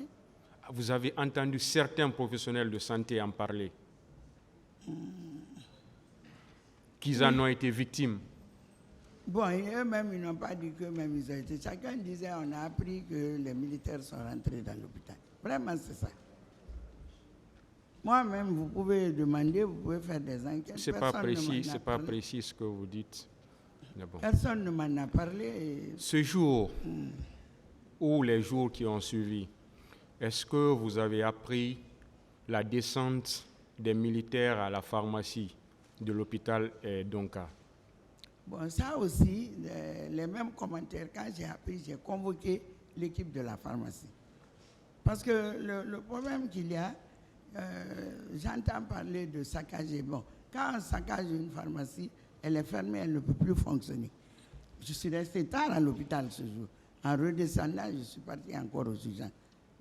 Vous avez entendu certains professionnels de santé en parler? Qu'ils en ont été victimes? Bon, eux-mêmes, ils n'ont pas dit qu'eux-mêmes, ils ont été. Chacun disait, on a appris que les militaires sont rentrés dans l'hôpital. Vraiment, c'est ça. Moi-même, vous pouvez demander, vous pouvez faire des enquêtes. Ce n'est pas précis ce que vous dites. Personne ne m'en a parlé. Ce jour, ou les jours qui ont suivi, est-ce que vous avez appris la descente des militaires à la pharmacie de l'hôpital Donka? Bon, ça aussi, les mêmes commentaires, quand j'ai appris, j'ai convoqué l'équipe de la pharmacie. Parce que le problème qu'il y a, j'entends parler de saccager. Bon, Quand on saccage une pharmacie, elle est fermée, elle ne peut plus fonctionner. Je suis resté tard à l'hôpital ce jour. En redescendant, je suis parti encore aux urgences.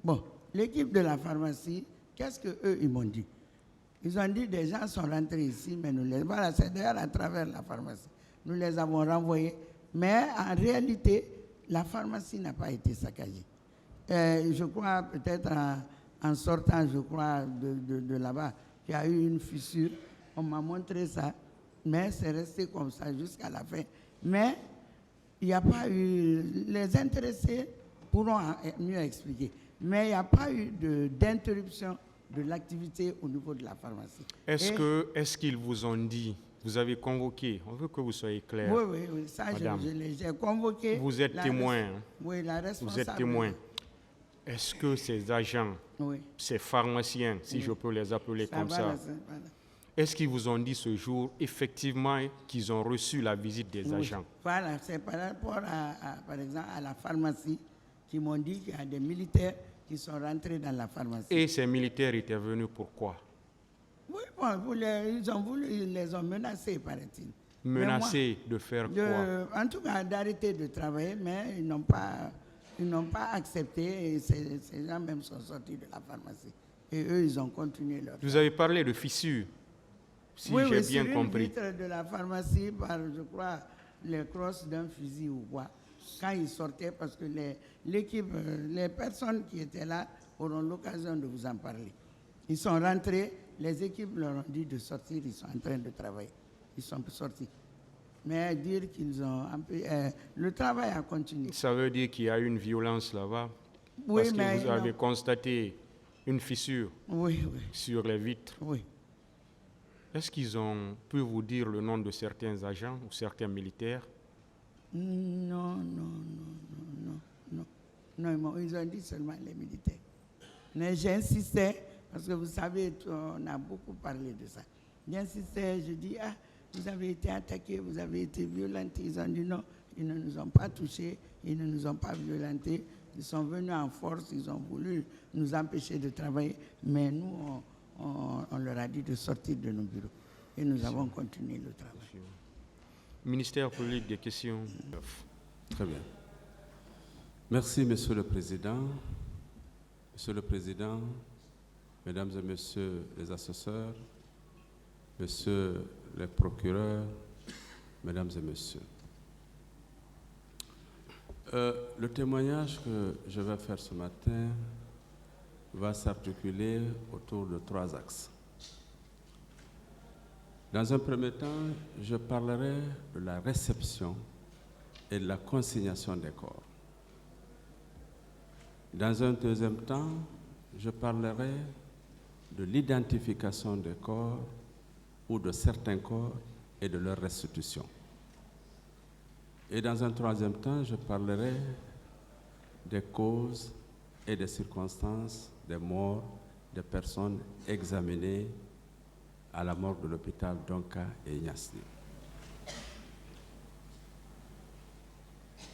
Bon, l'équipe de la pharmacie, qu'est-ce qu'eux, ils m'ont dit? Ils ont dit des gens sont rentrés ici, mais nous les... Voilà, c'est d'ailleurs à travers la pharmacie. Nous les avons renvoyés. Mais en réalité, la pharmacie n'a pas été saccagée. Je crois peut-être en sortant, je crois, de là-bas, qu'il y a eu une fissure. On m'a montré ça, mais c'est resté comme ça jusqu'à la fin. Mais il n'y a pas eu... Les intéressés pourront mieux expliquer. Mais il n'y a pas eu d'interruption de l'activité au niveau de la pharmacie. Est-ce qu'ils vous ont dit, vous avez convoqué, on veut que vous soyez clair. Oui, ça j'ai convoqué. Vous êtes témoin. Oui, la responsable. Vous êtes témoin. Est-ce que ces agents, ces pharmaciens, si je peux les appeler comme ça, est-ce qu'ils vous ont dit ce jour effectivement qu'ils ont reçu la visite des agents? Voilà, c'est par rapport par exemple, à la pharmacie qui m'ont dit qu'il y a des militaires qui sont rentrés dans la pharmacie. Et ces militaires étaient venus pourquoi? Oui, bon, ils les ont menacés, paraît-il. Menacés de faire quoi? En tout cas, d'arrêter de travailler, mais ils n'ont pas accepté et ces gens même sont sortis de la pharmacie. Et eux, ils ont continué leur... Vous avez parlé de fissures, si j'ai bien compris. Oui, sur une vitre de la pharmacie, par, je crois, les crosses d'un fusil ou quoi. Quand ils sortaient, parce que l'équipe, les personnes qui étaient là auront l'occasion de vous en parler. Ils sont rentrés, les équipes leur ont dit de sortir, ils sont en train de travailler. Ils sont sortis. Mais dire qu'ils ont... le travail a continué. Ça veut dire qu'il y a eu une violence là-bas? Oui, parce mais... que vous avez constaté une fissure sur les vitres. Oui. Est-ce qu'ils ont pu vous dire le nom de certains agents ou certains militaires? Non, ils ont dit seulement les militaires. Mais j'insistais, parce que vous savez, on a beaucoup parlé de ça. J'insistais, je dis, vous avez été attaqués, vous avez été violentés. Ils ont dit non, ils ne nous ont pas touchés, ils ne nous ont pas violentés. Ils sont venus en force, ils ont voulu nous empêcher de travailler. Mais nous, on leur a dit de sortir de nos bureaux. Et nous avons continué le travail. Ministère public des questions. Très bien. Merci, Monsieur le Président. Monsieur le Président, Mesdames et Messieurs les assesseurs, Messieurs les procureurs, Mesdames et Messieurs. Le témoignage que je vais faire ce matin va s'articuler autour de 3 axes. Dans un premier temps, je parlerai de la réception et de la consignation des corps. Dans un deuxième temps, je parlerai de l'identification des corps ou de certains corps et de leur restitution. Et dans un troisième temps, je parlerai des causes et des circonstances des morts des personnes examinées à la morgue de l'hôpital Donka et Ignace Ly.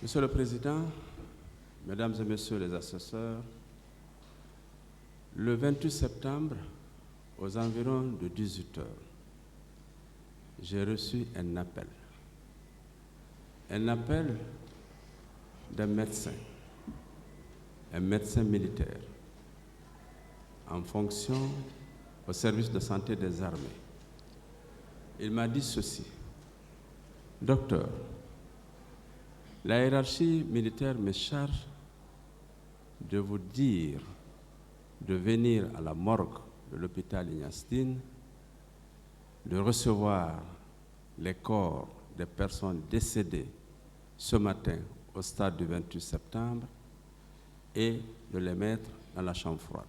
Monsieur le Président, Mesdames et Messieurs les assesseurs, le 28 septembre, aux environs de 18 heures, j'ai reçu un appel d'un médecin, un médecin militaire, en fonction au service de santé des armées. Il m'a dit ceci: Docteur, la hiérarchie militaire me charge de vous dire de venir à la morgue de l'hôpital Ignace Ly, de recevoir les corps des personnes décédées ce matin au stade du 28 septembre et de les mettre dans la chambre froide.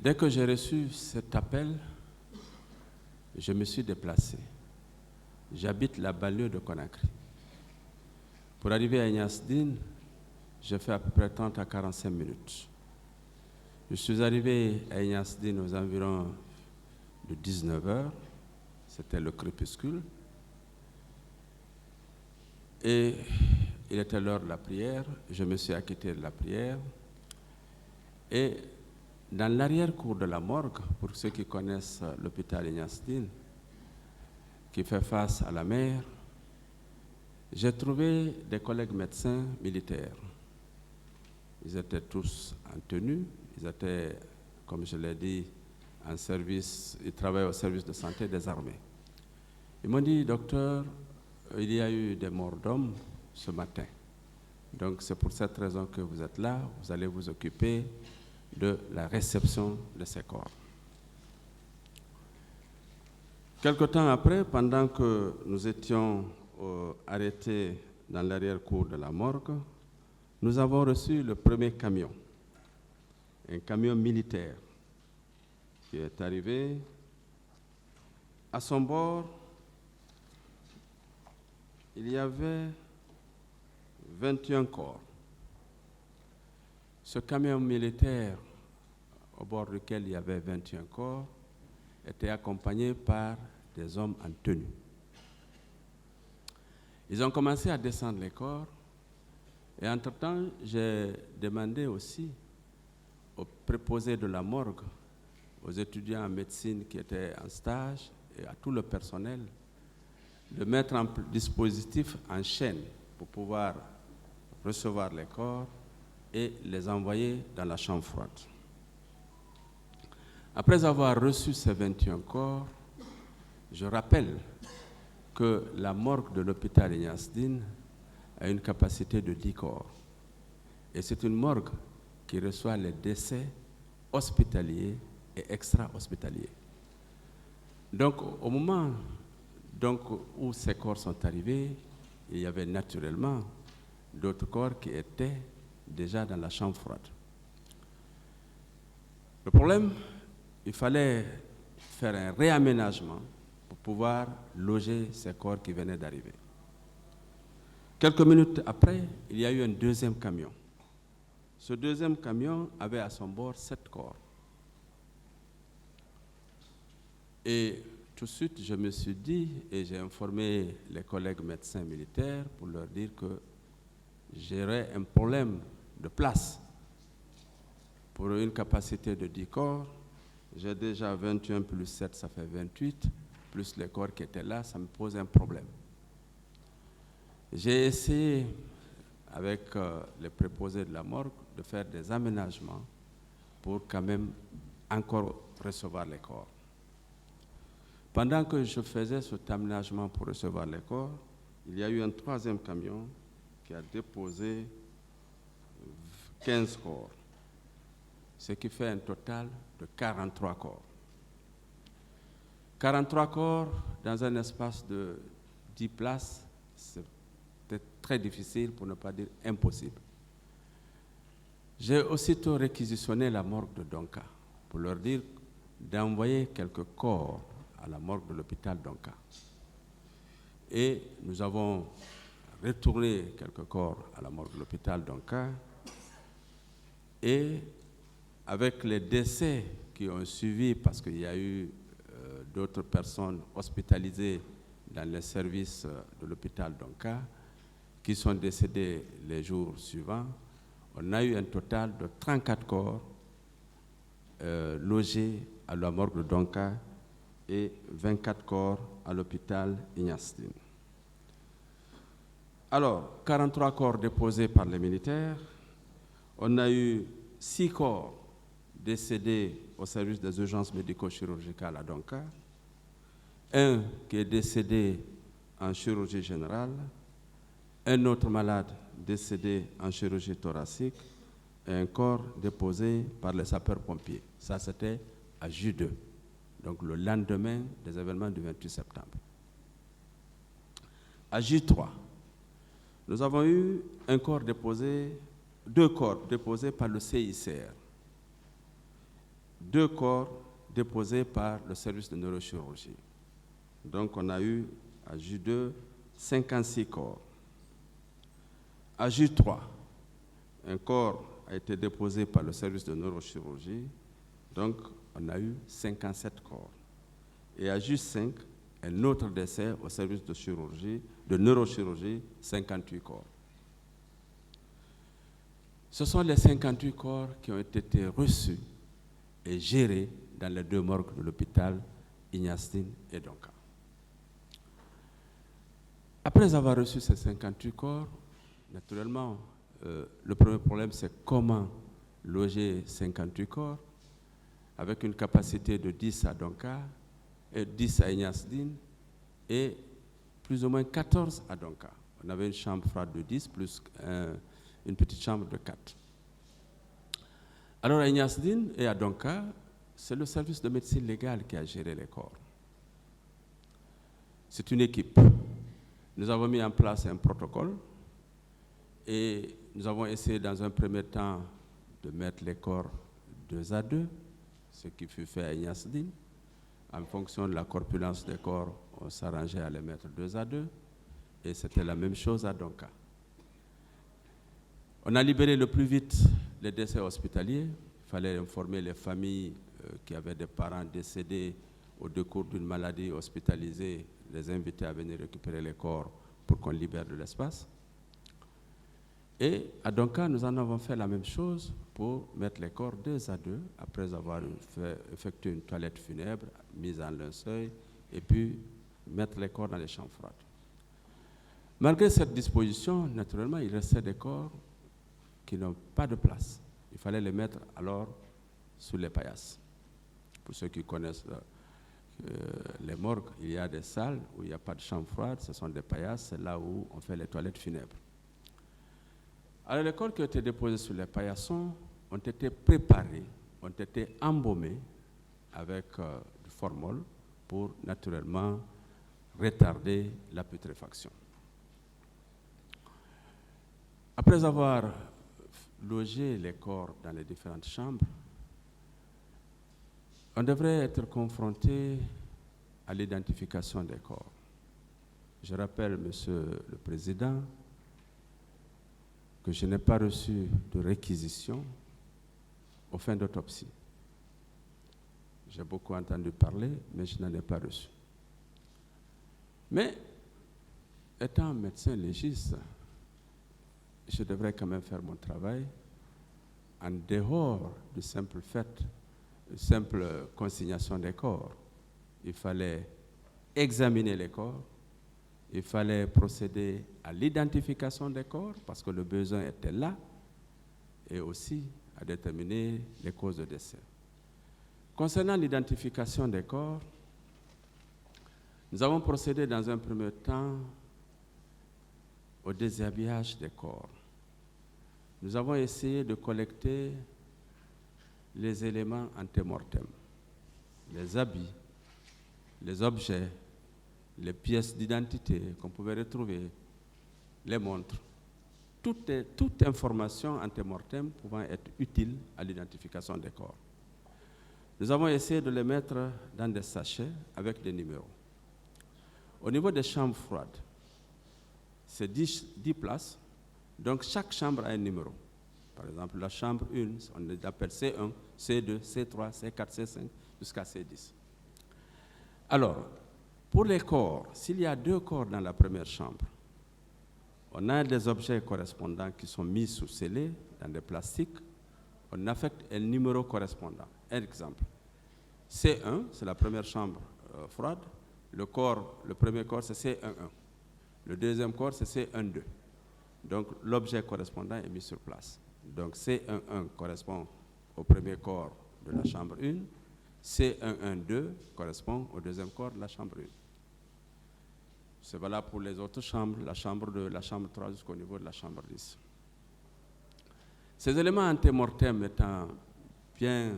Dès que j'ai reçu cet appel, je me suis déplacé. J'habite la banlieue de Conakry. Pour arriver à Ignace Ly, j'ai fait à peu près 30 à 45 minutes. Je suis arrivé à Ignace Ly aux environs de 19 heures. C'était le crépuscule. Et il était l'heure de la prière. Je me suis acquitté de la prière. Et dans l'arrière-cour de la morgue, pour ceux qui connaissent l'hôpital Ignace Dine, qui fait face à la mer, j'ai trouvé des collègues médecins militaires. Ils étaient tous en tenue, ils étaient, comme je l'ai dit, en service, ils travaillaient au service de santé des armées. Ils m'ont dit, docteur, il y a eu des morts d'hommes ce matin. Donc c'est pour cette raison que vous êtes là, vous allez vous occuper de la réception de ces corps. Quelque temps après, pendant que nous étions arrêtés dans l'arrière-cour de la morgue, nous avons reçu le premier camion, un camion militaire qui est arrivé. À son bord, il y avait 21 corps. Ce camion militaire, au bord duquel il y avait 21 corps, était accompagné par des hommes en tenue. Ils ont commencé à descendre les corps, et entre-temps, j'ai demandé aussi aux préposés de la morgue, aux étudiants en médecine qui étaient en stage et à tout le personnel, de mettre en dispositif en chaîne pour pouvoir recevoir les corps et les envoyer dans la chambre froide. Après avoir reçu ces 21 corps, je rappelle que la morgue de l'hôpital Ignace Dine a une capacité de 10 corps. Et c'est une morgue qui reçoit les décès hospitaliers et extra-hospitaliers. Donc, au moment où ces corps sont arrivés, il y avait naturellement d'autres corps qui étaient déjà dans la chambre froide. Le problème, il fallait faire un réaménagement pour pouvoir loger ces corps qui venaient d'arriver. Quelques minutes après, il y a eu un deuxième camion. Ce deuxième camion avait à son bord 7 corps. Et tout de suite, je me suis dit, et j'ai informé les collègues médecins militaires pour leur dire que j'aurais un problème de place. Pour une capacité de 10 corps, j'ai déjà 21 plus 7, ça fait 28, plus les corps qui étaient là, ça me pose un problème. J'ai essayé, avec les préposés de la morgue, de faire des aménagements pour quand même encore recevoir les corps. Pendant que je faisais cet aménagement pour recevoir les corps, il y a eu un troisième camion qui a déposé 15 corps, ce qui fait un total de 43 corps. 43 corps dans un espace de 10 places, c'était très difficile, pour ne pas dire impossible. J'ai aussitôt réquisitionné la morgue de Donka pour leur dire d'envoyer quelques corps à la morgue de l'hôpital Donka. Et nous avons retourné quelques corps à la morgue de l'hôpital Donka. Et avec les décès qui ont suivi, parce qu'il y a eu d'autres personnes hospitalisées dans les services de l'hôpital Donka, qui sont décédées les jours suivants, on a eu un total de 34 corps logés à la morgue de Donka et 24 corps à l'hôpital Ignace Dine. Alors, 43 corps déposés par les militaires. On a eu 6 corps décédés au service des urgences médico-chirurgicales à Donka, un qui est décédé en chirurgie générale, un autre malade décédé en chirurgie thoracique et un corps déposé par les sapeurs-pompiers. Ça, c'était à J2, donc le lendemain des événements du 28 septembre. À J3, nous avons eu deux corps déposés par le CICR, 2 corps déposés par le service de neurochirurgie. Donc on a eu à J2 56 corps. À J3, un corps a été déposé par le service de neurochirurgie, donc on a eu 57 corps. Et à J5, un autre décès au service de chirurgie, de neurochirurgie, 58 corps. Ce sont les 58 corps qui ont été reçus et gérés dans les 2 morgues de l'hôpital Ignasdine et Donka. Après avoir reçu ces 58 corps, naturellement, le premier problème, c'est comment loger 58 corps avec une capacité de 10 à Donka, et 10 à Ignasdine et plus ou moins 14 à Donka. On avait une chambre froide de 10 plus une petite chambre de 4. Alors à Ignasdine et à Donka, c'est le service de médecine légale qui a géré les corps. C'est une équipe. Nous avons mis en place un protocole et nous avons essayé dans un premier temps de mettre les corps 2 à 2, ce qui fut fait à Ignasdine. En fonction de la corpulence des corps, on s'arrangeait à les mettre 2 à 2 et c'était la même chose à Donka. On a libéré le plus vite les décès hospitaliers. Il fallait informer les familles qui avaient des parents décédés au décours d'une maladie hospitalisée, les inviter à venir récupérer les corps pour qu'on libère de l'espace. Et à Donka, nous en avons fait la même chose pour mettre les corps 2 à 2, après avoir effectué une toilette funèbre, mise en linceul, et puis mettre les corps dans les chambres froides. Malgré cette disposition, naturellement, il restait des corps qui n'ont pas de place. Il fallait les mettre alors sous les paillasses. Pour ceux qui connaissent les morgues, il y a des salles où il n'y a pas de chambre froide, ce sont des paillasses, c'est là où on fait les toilettes funèbres. Alors les corps qui ont été déposés sur les paillassons ont été préparés, ont été embaumés avec du formol pour naturellement retarder la putréfaction. Après avoir logé les corps dans les différentes chambres, on devrait être confronté à l'identification des corps. Je rappelle, Monsieur le Président, que je n'ai pas reçu de réquisition aux fins d'autopsie. J'ai beaucoup entendu parler, mais je n'en ai pas reçu. Mais, étant médecin légiste, je devrais quand même faire mon travail en dehors du simple fait, de simple consignation des corps. Il fallait examiner les corps, il fallait procéder à l'identification des corps parce que le besoin était là et aussi à déterminer les causes de décès. Concernant l'identification des corps, nous avons procédé dans un premier temps au déshabillage des corps. Nous avons essayé de collecter les éléments antémortem, les habits, les objets, les pièces d'identité qu'on pouvait retrouver, les montres, toute information antémortem pouvant être utile à l'identification des corps. Nous avons essayé de les mettre dans des sachets avec des numéros. Au niveau des chambres froides, c'est 10 places, donc chaque chambre a un numéro. Par exemple, la chambre 1, on l'appelle C1, C2, C3, C4, C5, jusqu'à C10. Alors, pour les corps, s'il y a 2 corps dans la première chambre, on a des objets correspondants qui sont mis sous scellés dans des plastiques, on affecte un numéro correspondant. Un exemple, C1, c'est la première chambre froide, le premier corps, c'est C11. Le deuxième corps, c'est C12. Donc, l'objet correspondant est mis sur place. Donc, C11 correspond au premier corps de la chambre 1, C112 correspond au deuxième corps de la chambre 1. C'est valable pour les autres chambres, la chambre 2, la chambre 3 jusqu'au niveau de la chambre 10. Ces éléments antémortem étant bien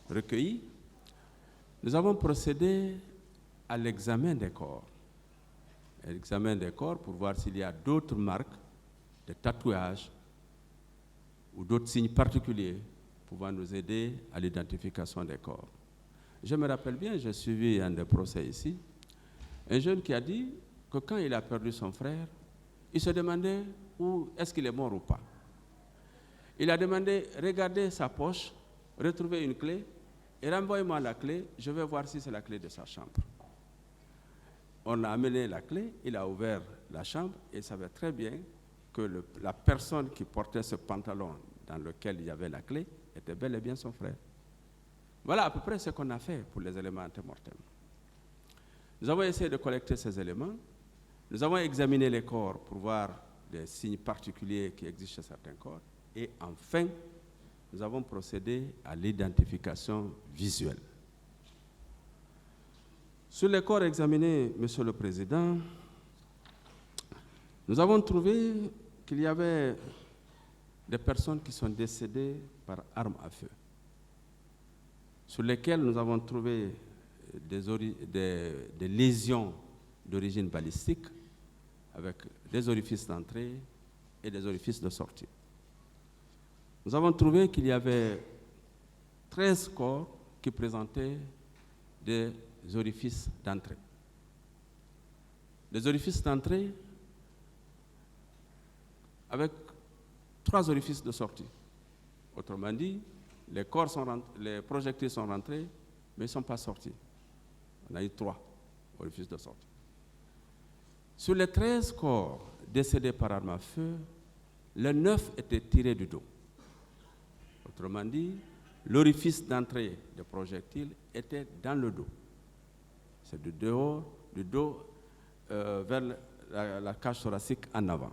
recueillis, nous avons procédé à l'examen des corps. L'examen des corps pour voir s'il y a d'autres marques, des tatouages ou d'autres signes particuliers pouvant nous aider à l'identification des corps. Je me rappelle bien, j'ai suivi un des procès ici, un jeune qui a dit que quand il a perdu son frère, il se demandait où est-ce qu'il est mort ou pas. Il a demandé, regardez sa poche, retrouvez une clé et renvoyez-moi la clé, je vais voir si c'est la clé de sa chambre. On a amené la clé, il a ouvert la chambre et il savait très bien que la personne qui portait ce pantalon dans lequel il y avait la clé était bel et bien son frère. Voilà à peu près ce qu'on a fait pour les éléments antémortels. Nous avons essayé de collecter ces éléments. Nous avons examiné les corps pour voir des signes particuliers qui existent chez certains corps. Et enfin, nous avons procédé à l'identification visuelle. Sur les corps examinés, Monsieur le Président, nous avons trouvé qu'il y avait des personnes qui sont décédées par arme à feu, sur lesquelles nous avons trouvé des lésions d'origine balistique avec des orifices d'entrée et des orifices de sortie. Nous avons trouvé qu'il y avait 13 corps qui présentaient des orifices d'entrée. Des orifices d'entrée avec 3 orifices de sortie. Autrement dit, les projectiles sont rentrés, mais ils ne sont pas sortis. On a eu 3 orifices de sortie. Sur les 13 corps décédés par arme à feu, les 9 étaient tirés du dos. Autrement dit, l'orifice d'entrée des projectiles était dans le dos. C'est du dos vers la cage thoracique en avant.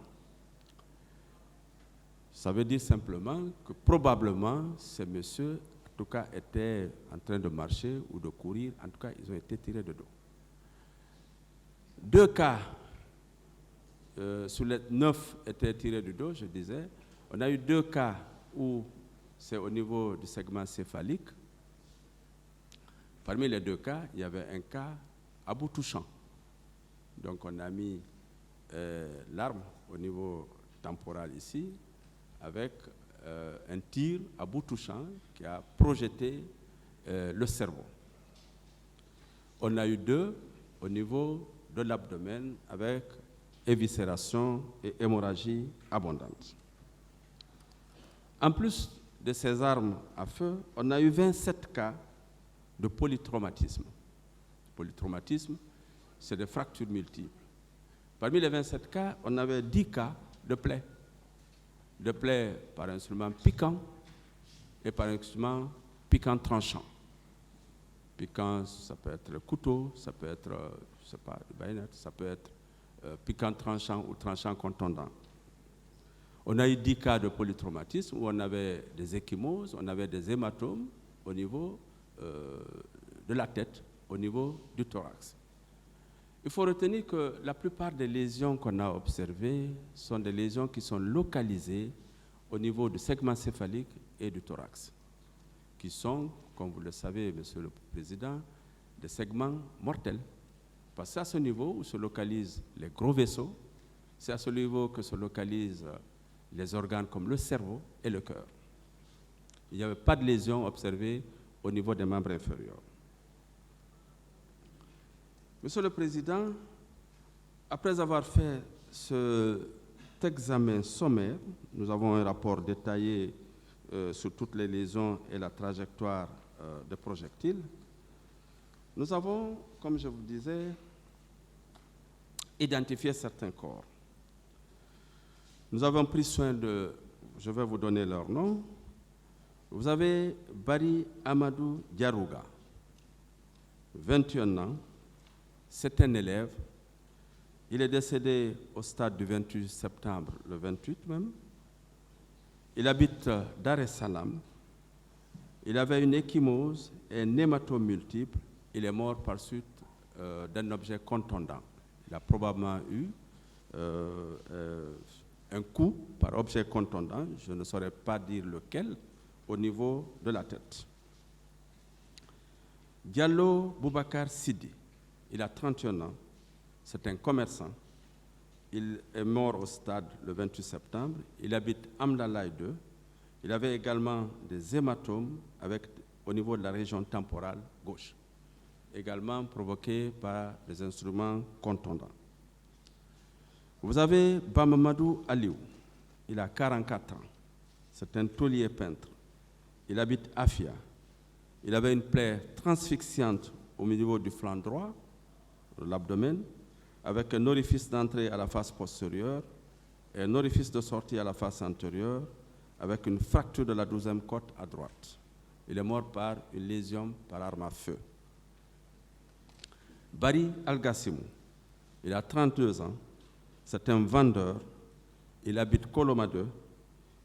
Ça veut dire simplement que probablement ces messieurs, en tout cas, étaient en train de marcher ou de courir. En tout cas, ils ont été tirés de dos. 2 cas sur les 9 étaient tirés du dos, je disais. On a eu 2 cas où c'est au niveau du segment céphalique. Parmi les 2 cas, il y avait un cas à bout touchant. Donc on a mis l'arme au niveau temporal ici, avec un tir à bout touchant qui a projeté le cerveau. On a eu 2 au niveau de l'abdomen avec éviscération et hémorragie abondante. En plus de ces armes à feu, on a eu 27 cas de polytraumatisme. Polytraumatisme, c'est des fractures multiples. Parmi les 27 cas, on avait 10 cas de plaies. De plaies par instrument piquant et par instrument piquant tranchant. Piquant, ça peut être le couteau, ça peut être, je sais pas, le baïonnette, ça peut être piquant tranchant ou tranchant contondant. On a eu 10 cas de polytraumatisme où on avait des ecchymoses, on avait des hématomes au niveau de la tête, au niveau du thorax. Il faut retenir que la plupart des lésions qu'on a observées sont des lésions qui sont localisées au niveau du segment céphalique et du thorax, qui sont, comme vous le savez, Monsieur le Président, des segments mortels. Parce que c'est à ce niveau où se localisent les gros vaisseaux, c'est à ce niveau que se localisent les organes comme le cerveau et le cœur. Il n'y avait pas de lésions observées au niveau des membres inférieurs. Monsieur le Président, après avoir fait cet examen sommaire, nous avons un rapport détaillé sur toutes les lésions et la trajectoire des projectiles. Nous avons, comme je vous disais, identifié certains corps. Nous avons pris soin de, je vais vous donner leur nom. Vous avez Bari Amadou Diarouga, 21 ans. C'est un élève. Il est décédé au stade du 28 septembre, le 28 même. Il habite Dar es Salaam. Il avait une ecchymose et un hématome multiple. Il est mort par suite d'un objet contondant. Il a probablement eu un coup par objet contondant, je ne saurais pas dire lequel, au niveau de la tête. Diallo Boubacar Sidi, il a 31 ans, c'est un commerçant. Il est mort au stade le 28 septembre. Il habite Amdalaï 2. Il avait également des hématomes au niveau de la région temporale gauche, également provoqués par des instruments contondants. Vous avez Bamamadou Aliou, il a 44 ans. C'est un taulier peintre. Il habite Afia. Il avait une plaie transfixiante au niveau du flanc droit, de l'abdomen, avec un orifice d'entrée à la face postérieure et un orifice de sortie à la face antérieure, avec une fracture de la 12e côte à droite. Il est mort par une lésion par arme à feu. Bari Al-Gassimou, il a 32 ans, c'est un vendeur, il habite Koloma 2,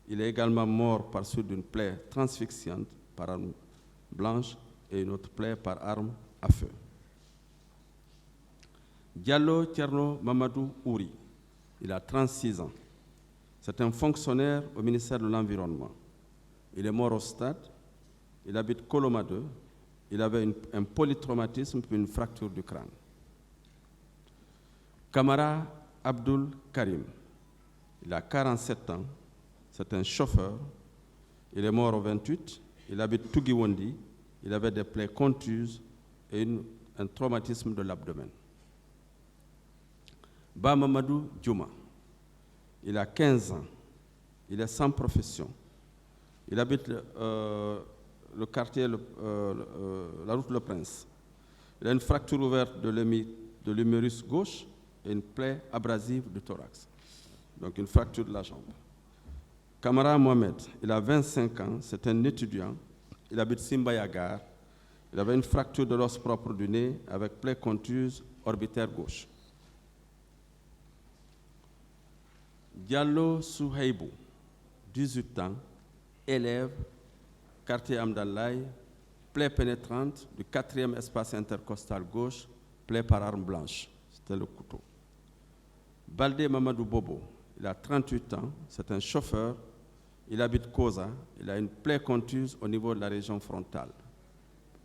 il est également mort par suite d'une plaie transfixiante par arme blanche et une autre plaie par arme à feu. Diallo Tierno Mamadou Ouri, il a 36 ans. C'est un fonctionnaire au ministère de l'Environnement. Il est mort au stade, il habite Koloma 2, il avait un polytraumatisme puis une fracture du crâne. Kamara Abdul Karim, il a 47 ans, c'est un chauffeur, il est mort au 28, il habite Tugiwondi, il avait des plaies contuses et un traumatisme de l'abdomen. Ba Mamadou Djouma, il a 15 ans, il est sans profession, il habite le quartier, la route Le Prince. Il a une fracture ouverte de l'humérus gauche et une plaie abrasive du thorax, donc une fracture de la jambe. Kamara Mohamed, il a 25 ans, c'est un étudiant, il habite Simbayagar, il avait une fracture de l'os propre du nez avec plaie contuse orbitaire gauche. Diallo Souhaibou, 18 ans, élève, quartier Amdallaï, plaie pénétrante du 4e espace intercostal gauche, plaie par arme blanche, c'était le couteau. Baldé Mamadou Bobo, il a 38 ans, c'est un chauffeur, il habite Koza, il a une plaie contuse au niveau de la région frontale,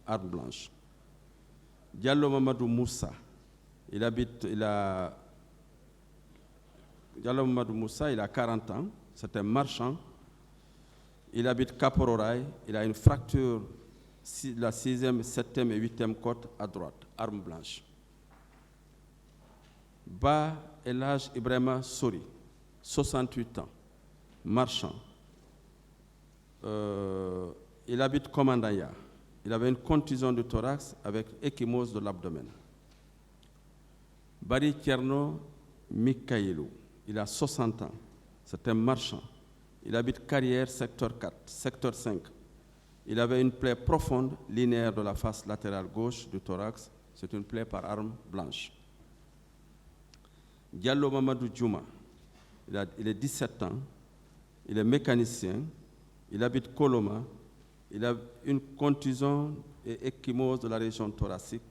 arme blanche. Diallo Mamadou Moussa, Diallo Mamadou Moussa, il a 40 ans, c'est un marchand, il habite Kapororaï, il a une fracture de la 6e, 7e et 8e côte à droite, arme blanche. Ba Elhaj Ibrahima Sori, 68 ans, marchand. Il habite Komandaya. Il avait une contusion du thorax avec échymose de l'abdomen. Bari Tierno Mikailou, il a 60 ans. C'est un marchand. Il habite Carrière, secteur 4, secteur 5. Il avait une plaie profonde, linéaire de la face latérale gauche du thorax. C'est une plaie par arme blanche. Diallo Mamadou Djouma, il est 17 ans. Il est mécanicien. Il habite Koloma. Il a une contusion et échymose de la région thoracique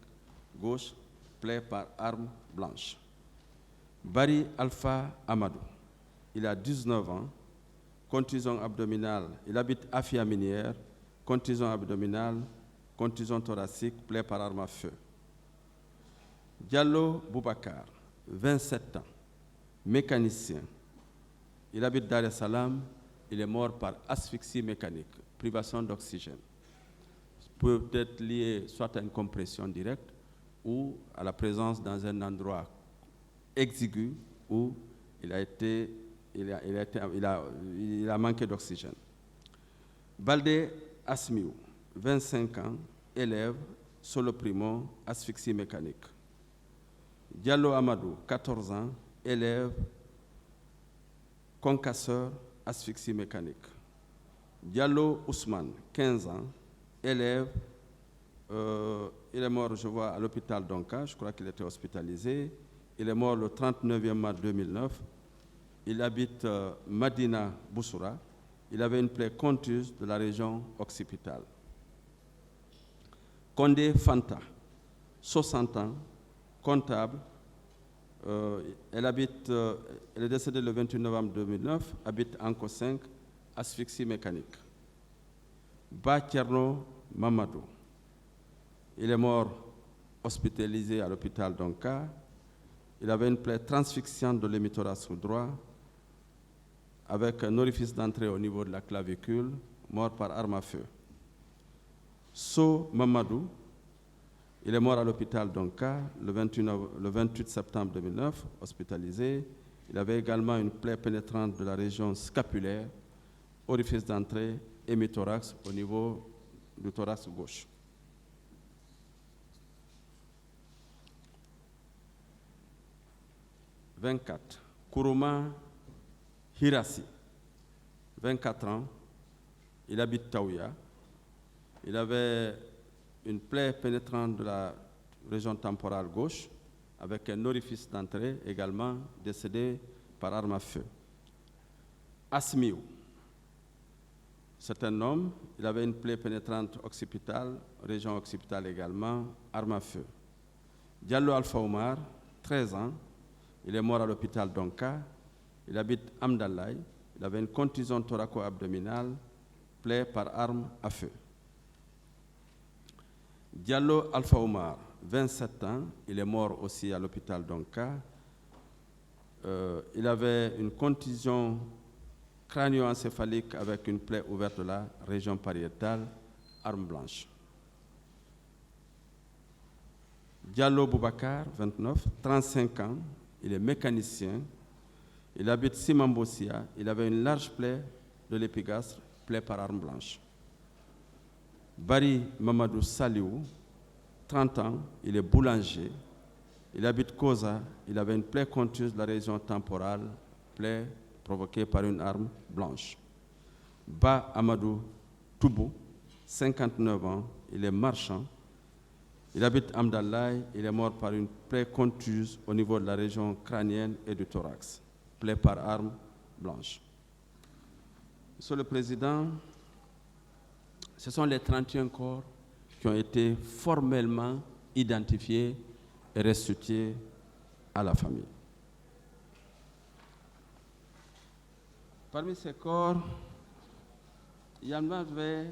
gauche, plaie par arme blanche. Bari Alpha Amadou, il a 19 ans, contusion abdominale, il habite Afia Minière, contusion abdominale, contusion thoracique, plaie par arme à feu. Diallo Boubacar, 27 ans, mécanicien, il habite Dar es Salaam, il est mort par asphyxie mécanique, privation d'oxygène. Peut être lié soit à une compression directe ou à la présence dans un endroit exigu où il a manqué d'oxygène. Baldé Asmiou, 25 ans, élève, solo primo, asphyxie mécanique. Diallo Amadou, 14 ans, élève, concasseur, asphyxie mécanique. Diallo Ousmane, 15 ans, élève, il est mort, je vois, à l'hôpital d'Onka, je crois qu'il était hospitalisé. Il est mort le 39e mars 2009. Il habite Madina Boussoura. Il avait une plaie contuse de la région occipitale. Kondé Fanta, 60 ans, comptable. Elle est décédée le 28 novembre 2009, habite Anko 5, asphyxie mécanique. Ba Tierno Mamadou, il est mort hospitalisé à l'hôpital d'Onka. Il avait une plaie transfixiante de l'hémithorax droit avec un orifice d'entrée au niveau de la clavicule, mort par arme à feu. So Mamadou, il est mort à l'hôpital d'Onka le 28 septembre 2009, hospitalisé. Il avait également une plaie pénétrante de la région scapulaire, orifice d'entrée, hémithorax au niveau du thorax gauche. « 24. Kourouma Hirasi, 24 ans, il habite Taouya. Il avait une plaie pénétrante de la région temporale gauche, avec un orifice d'entrée, également décédé par arme à feu. Asmiou, c'est un homme, il avait une plaie pénétrante occipitale, région occipitale également, arme à feu. Diallo Alpha Oumar, 13 ans, il est mort à l'hôpital d'Onka, il habite Amdalaï, il avait une contusion thoraco-abdominale, plaie par arme à feu. Diallo Alpha Oumar, 27 ans, il est mort aussi à l'hôpital d'Onka. Il avait une contusion crânio-encéphalique avec une plaie ouverte de la région pariétale, arme blanche. Diallo Boubacar, 29, 35 ans, il est mécanicien, il habite Simambossia, il avait une large plaie de l'épigastre, plaie par arme blanche. Bari Mamadou Saliou, 30 ans, il est boulanger, il habite Koza, il avait une plaie contuse de la région temporale, plaie provoquée par une arme blanche. Ba Amadou Toubou, 59 ans, il est marchand, il habite Amdalaï, il est mort par une plaie contuse au niveau de la région crânienne et du thorax, plaie par arme blanche. Monsieur le Président, ce sont les 31 corps qui ont été formellement identifiés et restitués à la famille. Parmi ces corps, il y en avait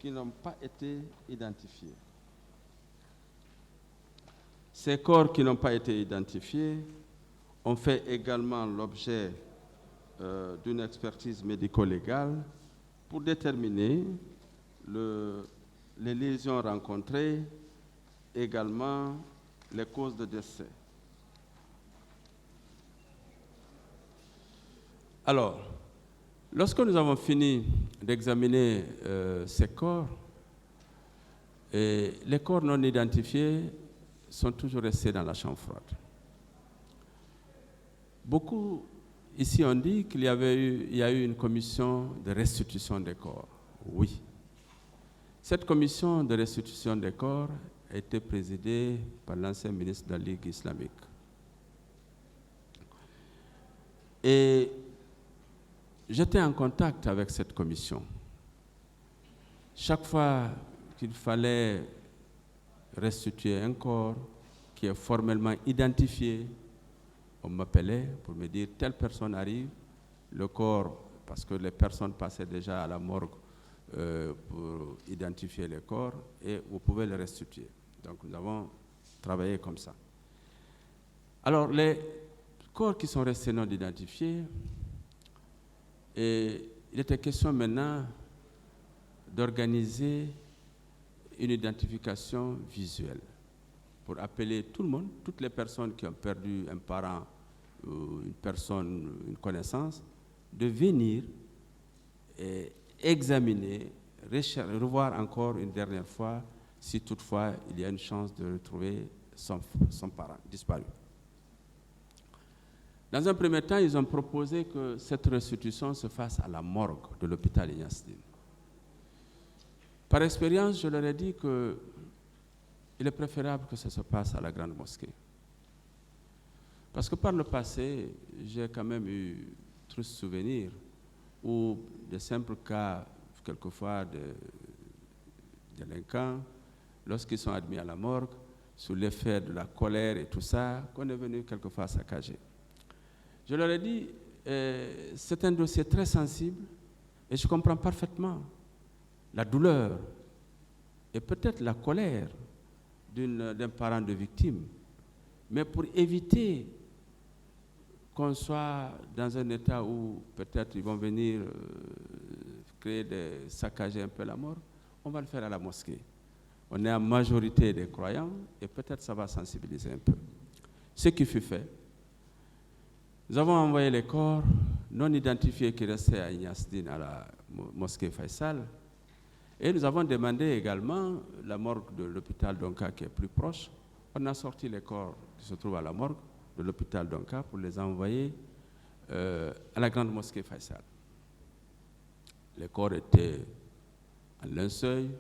qui n'ont pas été identifiés. Ces corps qui n'ont pas été identifiés ont fait également l'objet d'une expertise médico-légale pour déterminer les lésions rencontrées, également les causes de décès. Alors, lorsque nous avons fini d'examiner ces corps, les corps non identifiés sont toujours restés dans la chambre froide. Beaucoup ici ont dit qu'il y a eu une commission de restitution des corps. Oui. Cette commission de restitution des corps a été présidée par l'ancien ministre de la Ligue islamique. Et j'étais en contact avec cette commission. Chaque fois qu'il fallait restituer un corps qui est formellement identifié, on m'appelait pour me dire telle personne arrive, le corps, parce que les personnes passaient déjà à la morgue pour identifier les corps, et vous pouvez les restituer. Donc nous avons travaillé comme ça. Alors les corps qui sont restés non identifiés, et il était question maintenant d'organiser une identification visuelle pour appeler tout le monde, toutes les personnes qui ont perdu un parent, une personne, une connaissance, de venir et examiner, revoir encore une dernière fois si toutefois il y a une chance de retrouver son parent disparu. Dans un premier temps, ils ont proposé que cette restitution se fasse à la morgue de l'hôpital Ignace-Dine. Par expérience, je leur ai dit qu'il est préférable que ça se passe à la grande mosquée. Parce que par le passé, j'ai quand même eu trop de souvenirs où de simples cas, quelquefois de délinquants, lorsqu'ils sont admis à la morgue, sous l'effet de la colère et tout ça, qu'on est venu quelquefois saccager. Je leur ai dit, c'est un dossier très sensible et je comprends parfaitement la douleur et peut-être la colère d'un parent de victime. Mais pour éviter qu'on soit dans un état où peut-être ils vont venir saccager un peu la mort, on va le faire à la mosquée. On est en majorité des croyants et peut-être ça va sensibiliser un peu. Ce qui fut fait, nous avons envoyé les corps non identifiés qui restaient à Ignace-Dine, à la mosquée Faisal, et nous avons demandé également la morgue de l'hôpital d'Onka qui est plus proche. On a sorti les corps qui se trouvent à la morgue de l'hôpital d'Onka pour les envoyer à la grande mosquée Faisal. Les corps étaient en linceul.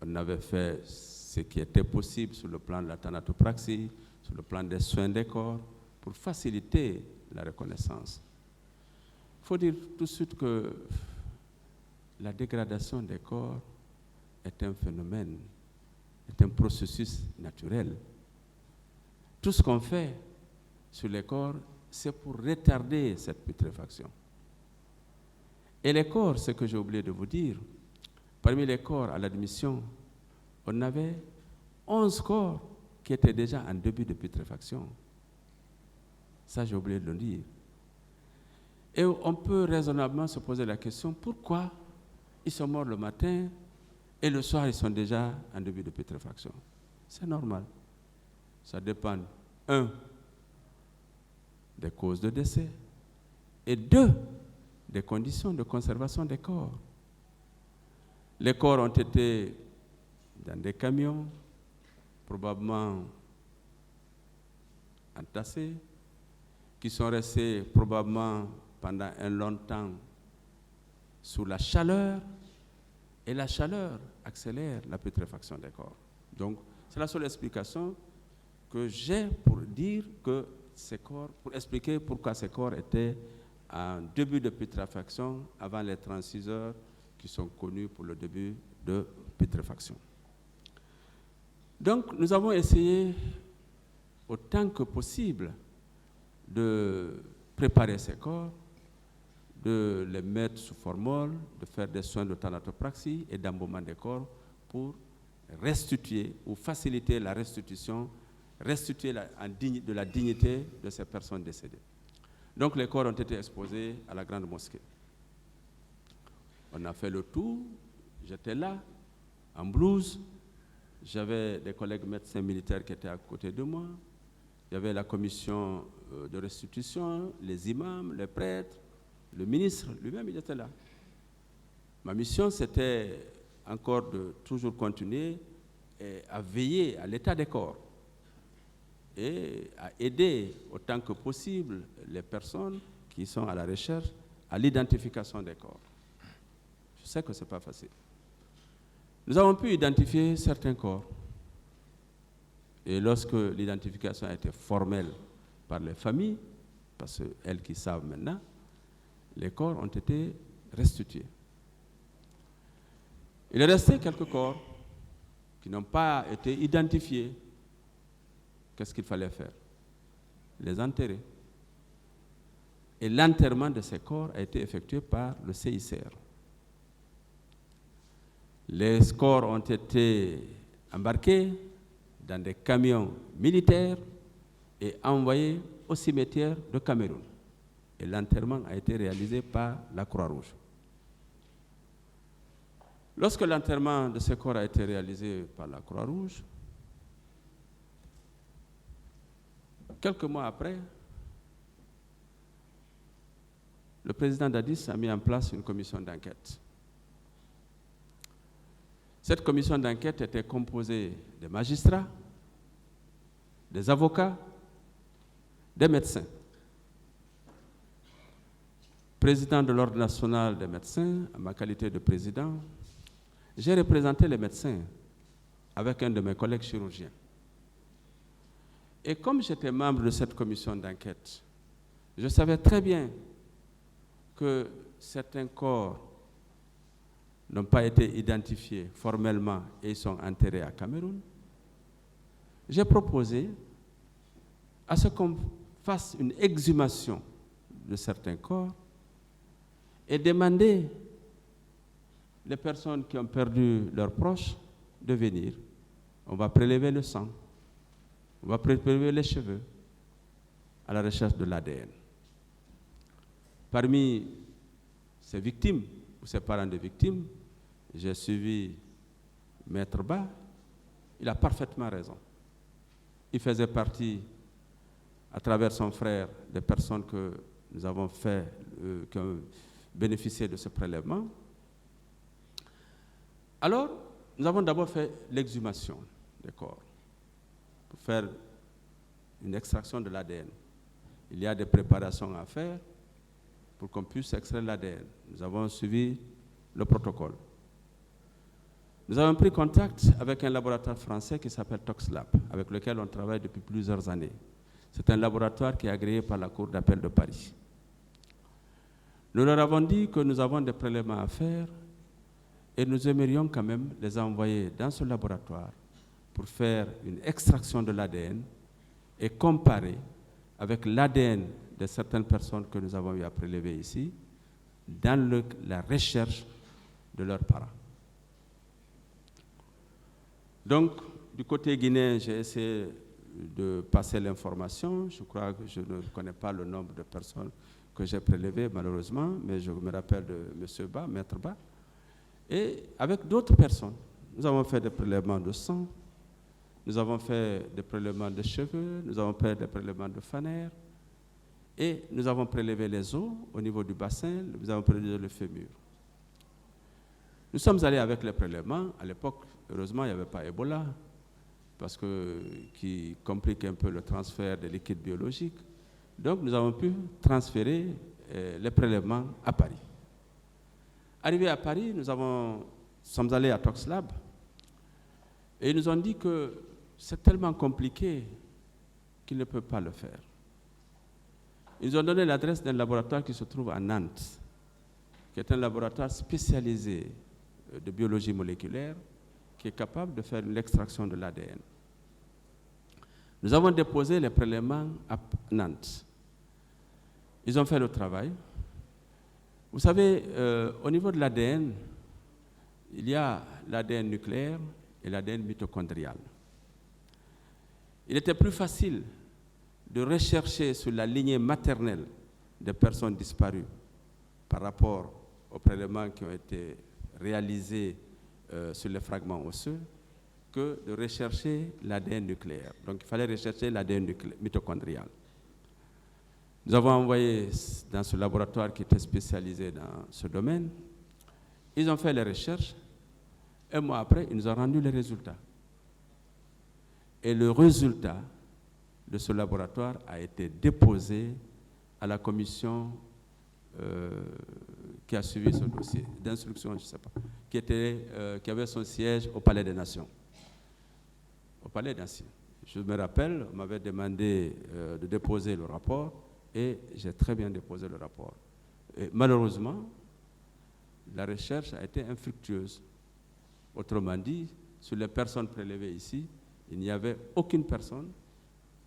On avait fait ce qui était possible sur le plan de la thanatopraxie, sur le plan des soins des corps, pour faciliter la reconnaissance. Il faut dire tout de suite que la dégradation des corps est un phénomène, est un processus naturel. Tout ce qu'on fait sur les corps, c'est pour retarder cette putréfaction. Et les corps, ce que j'ai oublié de vous dire, parmi les corps à l'admission, on avait 11 corps qui étaient déjà en début de putréfaction. Ça, j'ai oublié de le dire. Et on peut raisonnablement se poser la question, pourquoi ils sont morts le matin et le soir, ils sont déjà en début de putréfaction? C'est normal. Ça dépend, 1, des causes de décès, et 2, des conditions de conservation des corps. Les corps ont été dans des camions, probablement entassés, qui sont restés probablement pendant un long temps sous la chaleur, et la chaleur accélère la putréfaction des corps. Donc, c'est la seule explication que j'ai pour dire que ces corps, pour expliquer pourquoi ces corps étaient en début de putréfaction avant les 36 heures qui sont connues pour le début de putréfaction. Donc, nous avons essayé autant que possible de préparer ces corps, de les mettre sous formol, de faire des soins de thanatopraxie et d'embaumement des corps pour restituer ou faciliter la restitution, restituer de la dignité de ces personnes décédées. Donc les corps ont été exposés à la grande mosquée. On a fait le tour, j'étais là, en blouse, j'avais des collègues médecins militaires qui étaient à côté de moi, il y avait la commission de restitution, les imams, les prêtres, le ministre lui-même, il était là. Ma mission, c'était encore de toujours continuer à veiller à l'état des corps et à aider autant que possible les personnes qui sont à la recherche à l'identification des corps. Je sais que ce n'est pas facile. Nous avons pu identifier certains corps. Et lorsque l'identification a été formelle par les familles, parce qu'elles qui savent maintenant, les corps ont été restitués. Il est resté quelques corps qui n'ont pas été identifiés. Qu'est-ce qu'il fallait faire? Les enterrer. Et l'enterrement de ces corps a été effectué par le CICR. Les corps ont été embarqués dans des camions militaires et envoyés au cimetière de Cameroun. Et l'enterrement a été réalisé par la Croix-Rouge. Lorsque l'enterrement de ces corps a été réalisé par la Croix-Rouge, quelques mois après, le président Dadis a mis en place une commission d'enquête. Cette commission d'enquête était composée des magistrats, des avocats, des médecins. Président de l'Ordre national des médecins, en ma qualité de président, j'ai représenté les médecins avec un de mes collègues chirurgiens. Et comme j'étais membre de cette commission d'enquête, je savais très bien que certains corps n'ont pas été identifiés formellement et ils sont enterrés à Cameroun. J'ai proposé à ce qu'on fasse une exhumation de certains corps et demander les personnes qui ont perdu leurs proches de venir. On va prélever le sang, on va prélever les cheveux à la recherche de l'ADN. Parmi ces victimes ou ces parents de victimes, j'ai suivi Maître Ba. Il a parfaitement raison. Il faisait partie, à travers son frère, des personnes que nous avons fait, qui ont bénéficié de ce prélèvement. Alors, nous avons d'abord fait l'exhumation des corps pour faire une extraction de l'ADN. il y a des préparations à faire pour qu'on puisse extraire l'ADN. Nous avons suivi le protocole. Nous avons pris contact avec un laboratoire français qui s'appelle ToxLab, avec lequel on travaille depuis plusieurs années. C'est un laboratoire qui est agréé par la Cour d'appel de Paris. Nous leur avons dit que nous avons des prélèvements à faire et nous aimerions quand même les envoyer dans ce laboratoire pour faire une extraction de l'ADN et comparer avec l'ADN de certaines personnes que nous avons eu à prélever ici dans la recherche de leurs parents. Donc, du côté guinéen, j'ai essayé de passer l'information. Je crois que je ne connais pas le nombre de personnes que j'ai prélevées, malheureusement, mais je me rappelle de M. Ba, Maître Ba. Et avec d'autres personnes, nous avons fait des prélèvements de sang, nous avons fait des prélèvements de cheveux, nous avons fait des prélèvements de fanères, et nous avons prélevé les os au niveau du bassin, nous avons prélevé le fémur. Nous sommes allés avec les prélèvements. À l'époque, heureusement, il n'y avait pas Ebola, parce que, qui complique un peu le transfert des liquides biologiques. Donc, nous avons pu transférer les prélèvements à Paris. Arrivés à Paris, nous sommes allés à ToxLab et ils nous ont dit que c'est tellement compliqué qu'ils ne peuvent pas le faire. Ils nous ont donné l'adresse d'un laboratoire qui se trouve à Nantes, qui est un laboratoire spécialisé de biologie moléculaire, qui est capable de faire l'extraction de l'ADN. Nous avons déposé les prélèvements à Nantes. Ils ont fait le travail. Vous savez, au niveau de l'ADN, il y a l'ADN nucléaire et l'ADN mitochondrial. Il était plus facile de rechercher sur la lignée maternelle des personnes disparues par rapport aux prélèvements qui ont été réalisés sur les fragments osseux que de rechercher l'ADN nucléaire. Donc il fallait rechercher l'ADN mitochondrial. Nous avons envoyé dans ce laboratoire qui était spécialisé dans ce domaine. Ils ont fait les recherches. Un mois après, ils nous ont rendu les résultats. Et le résultat de ce laboratoire a été déposé à la commission qui a suivi ce dossier, d'instruction, je ne sais pas, qui avait son siège au Palais des Nations. Au Palais des Nations. Je me rappelle, on m'avait demandé de déposer le rapport et j'ai très bien déposé le rapport. Et malheureusement, la recherche a été infructueuse. Autrement dit, sur les personnes prélevées ici, il n'y avait aucune personne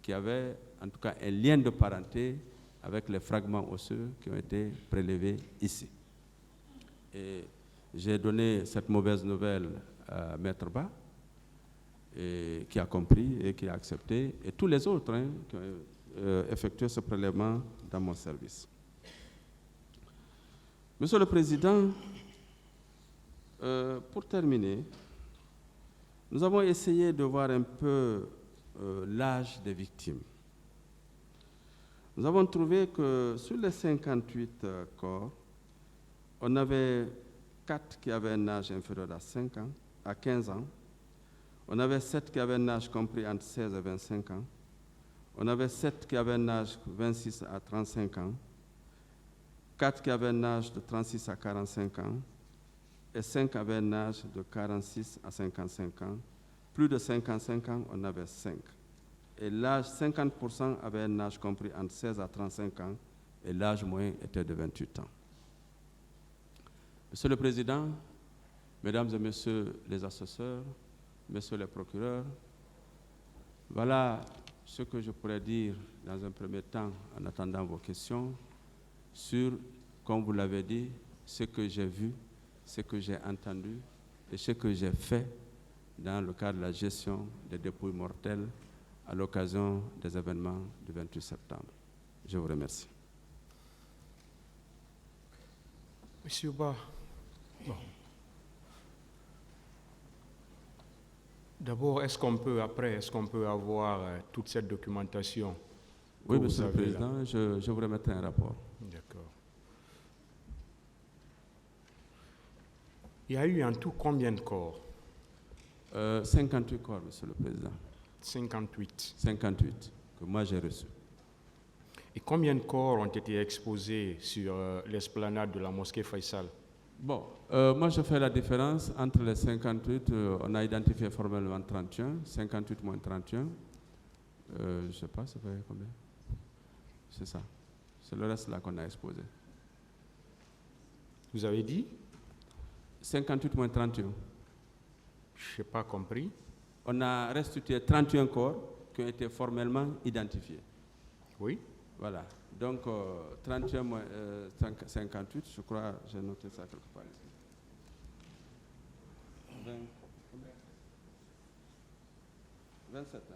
qui avait, en tout cas, un lien de parenté avec les fragments osseux qui ont été prélevés ici. Et j'ai donné cette mauvaise nouvelle à Maître Ba, et qui a compris et qui a accepté, et tous les autres qui ont effectué ce prélèvement dans mon service. Monsieur le Président, pour terminer, nous avons essayé de voir un peu l'âge des victimes. Nous avons trouvé que sur les 58 corps, on avait 4 qui avaient un âge inférieur à 5 ans, à 15 ans. On avait 7 qui avaient un âge compris entre 16 et 25 ans. On avait 7 qui avaient un âge de 26 à 35 ans. 4 qui avaient un âge de 36 à 45 ans. Et 5 avaient un âge de 46 à 55 ans. Plus de 55 ans, on avait 5. Et l'âge, 50% avaient un âge compris entre 16 à 35 ans, et l'âge moyen était de 28 ans. Monsieur le Président, Mesdames et Messieurs les assesseurs, Messieurs les procureurs, voilà ce que je pourrais dire dans un premier temps, en attendant vos questions, sur, comme vous l'avez dit, ce que j'ai vu, ce que j'ai entendu et ce que j'ai fait dans le cadre de la gestion des dépouilles mortelles à l'occasion des événements du 28 septembre. Je vous remercie. Monsieur Ba, bon. D'abord, est-ce qu'on peut avoir toute cette documentation? Oui, Monsieur le Président, je vous remettrai un rapport. D'accord. Il y a eu en tout combien de corps? 58 corps, Monsieur le Président. 58. 58, que moi j'ai reçus. Et Combien de corps ont été exposés sur l'esplanade de la mosquée Faisal? Bon, moi je fais la différence entre les 58, on a identifié formellement 31, 58 moins 31, je ne sais pas, ça fait combien? C'est ça, c'est le reste là qu'on a exposé. Vous avez dit? 58 moins 31. Je n'ai pas compris. On a restitué 31 corps qui ont été formellement identifiés. Oui. Voilà. Donc, 31 moins 58, je crois, j'ai noté ça quelque part ici. 27, hein?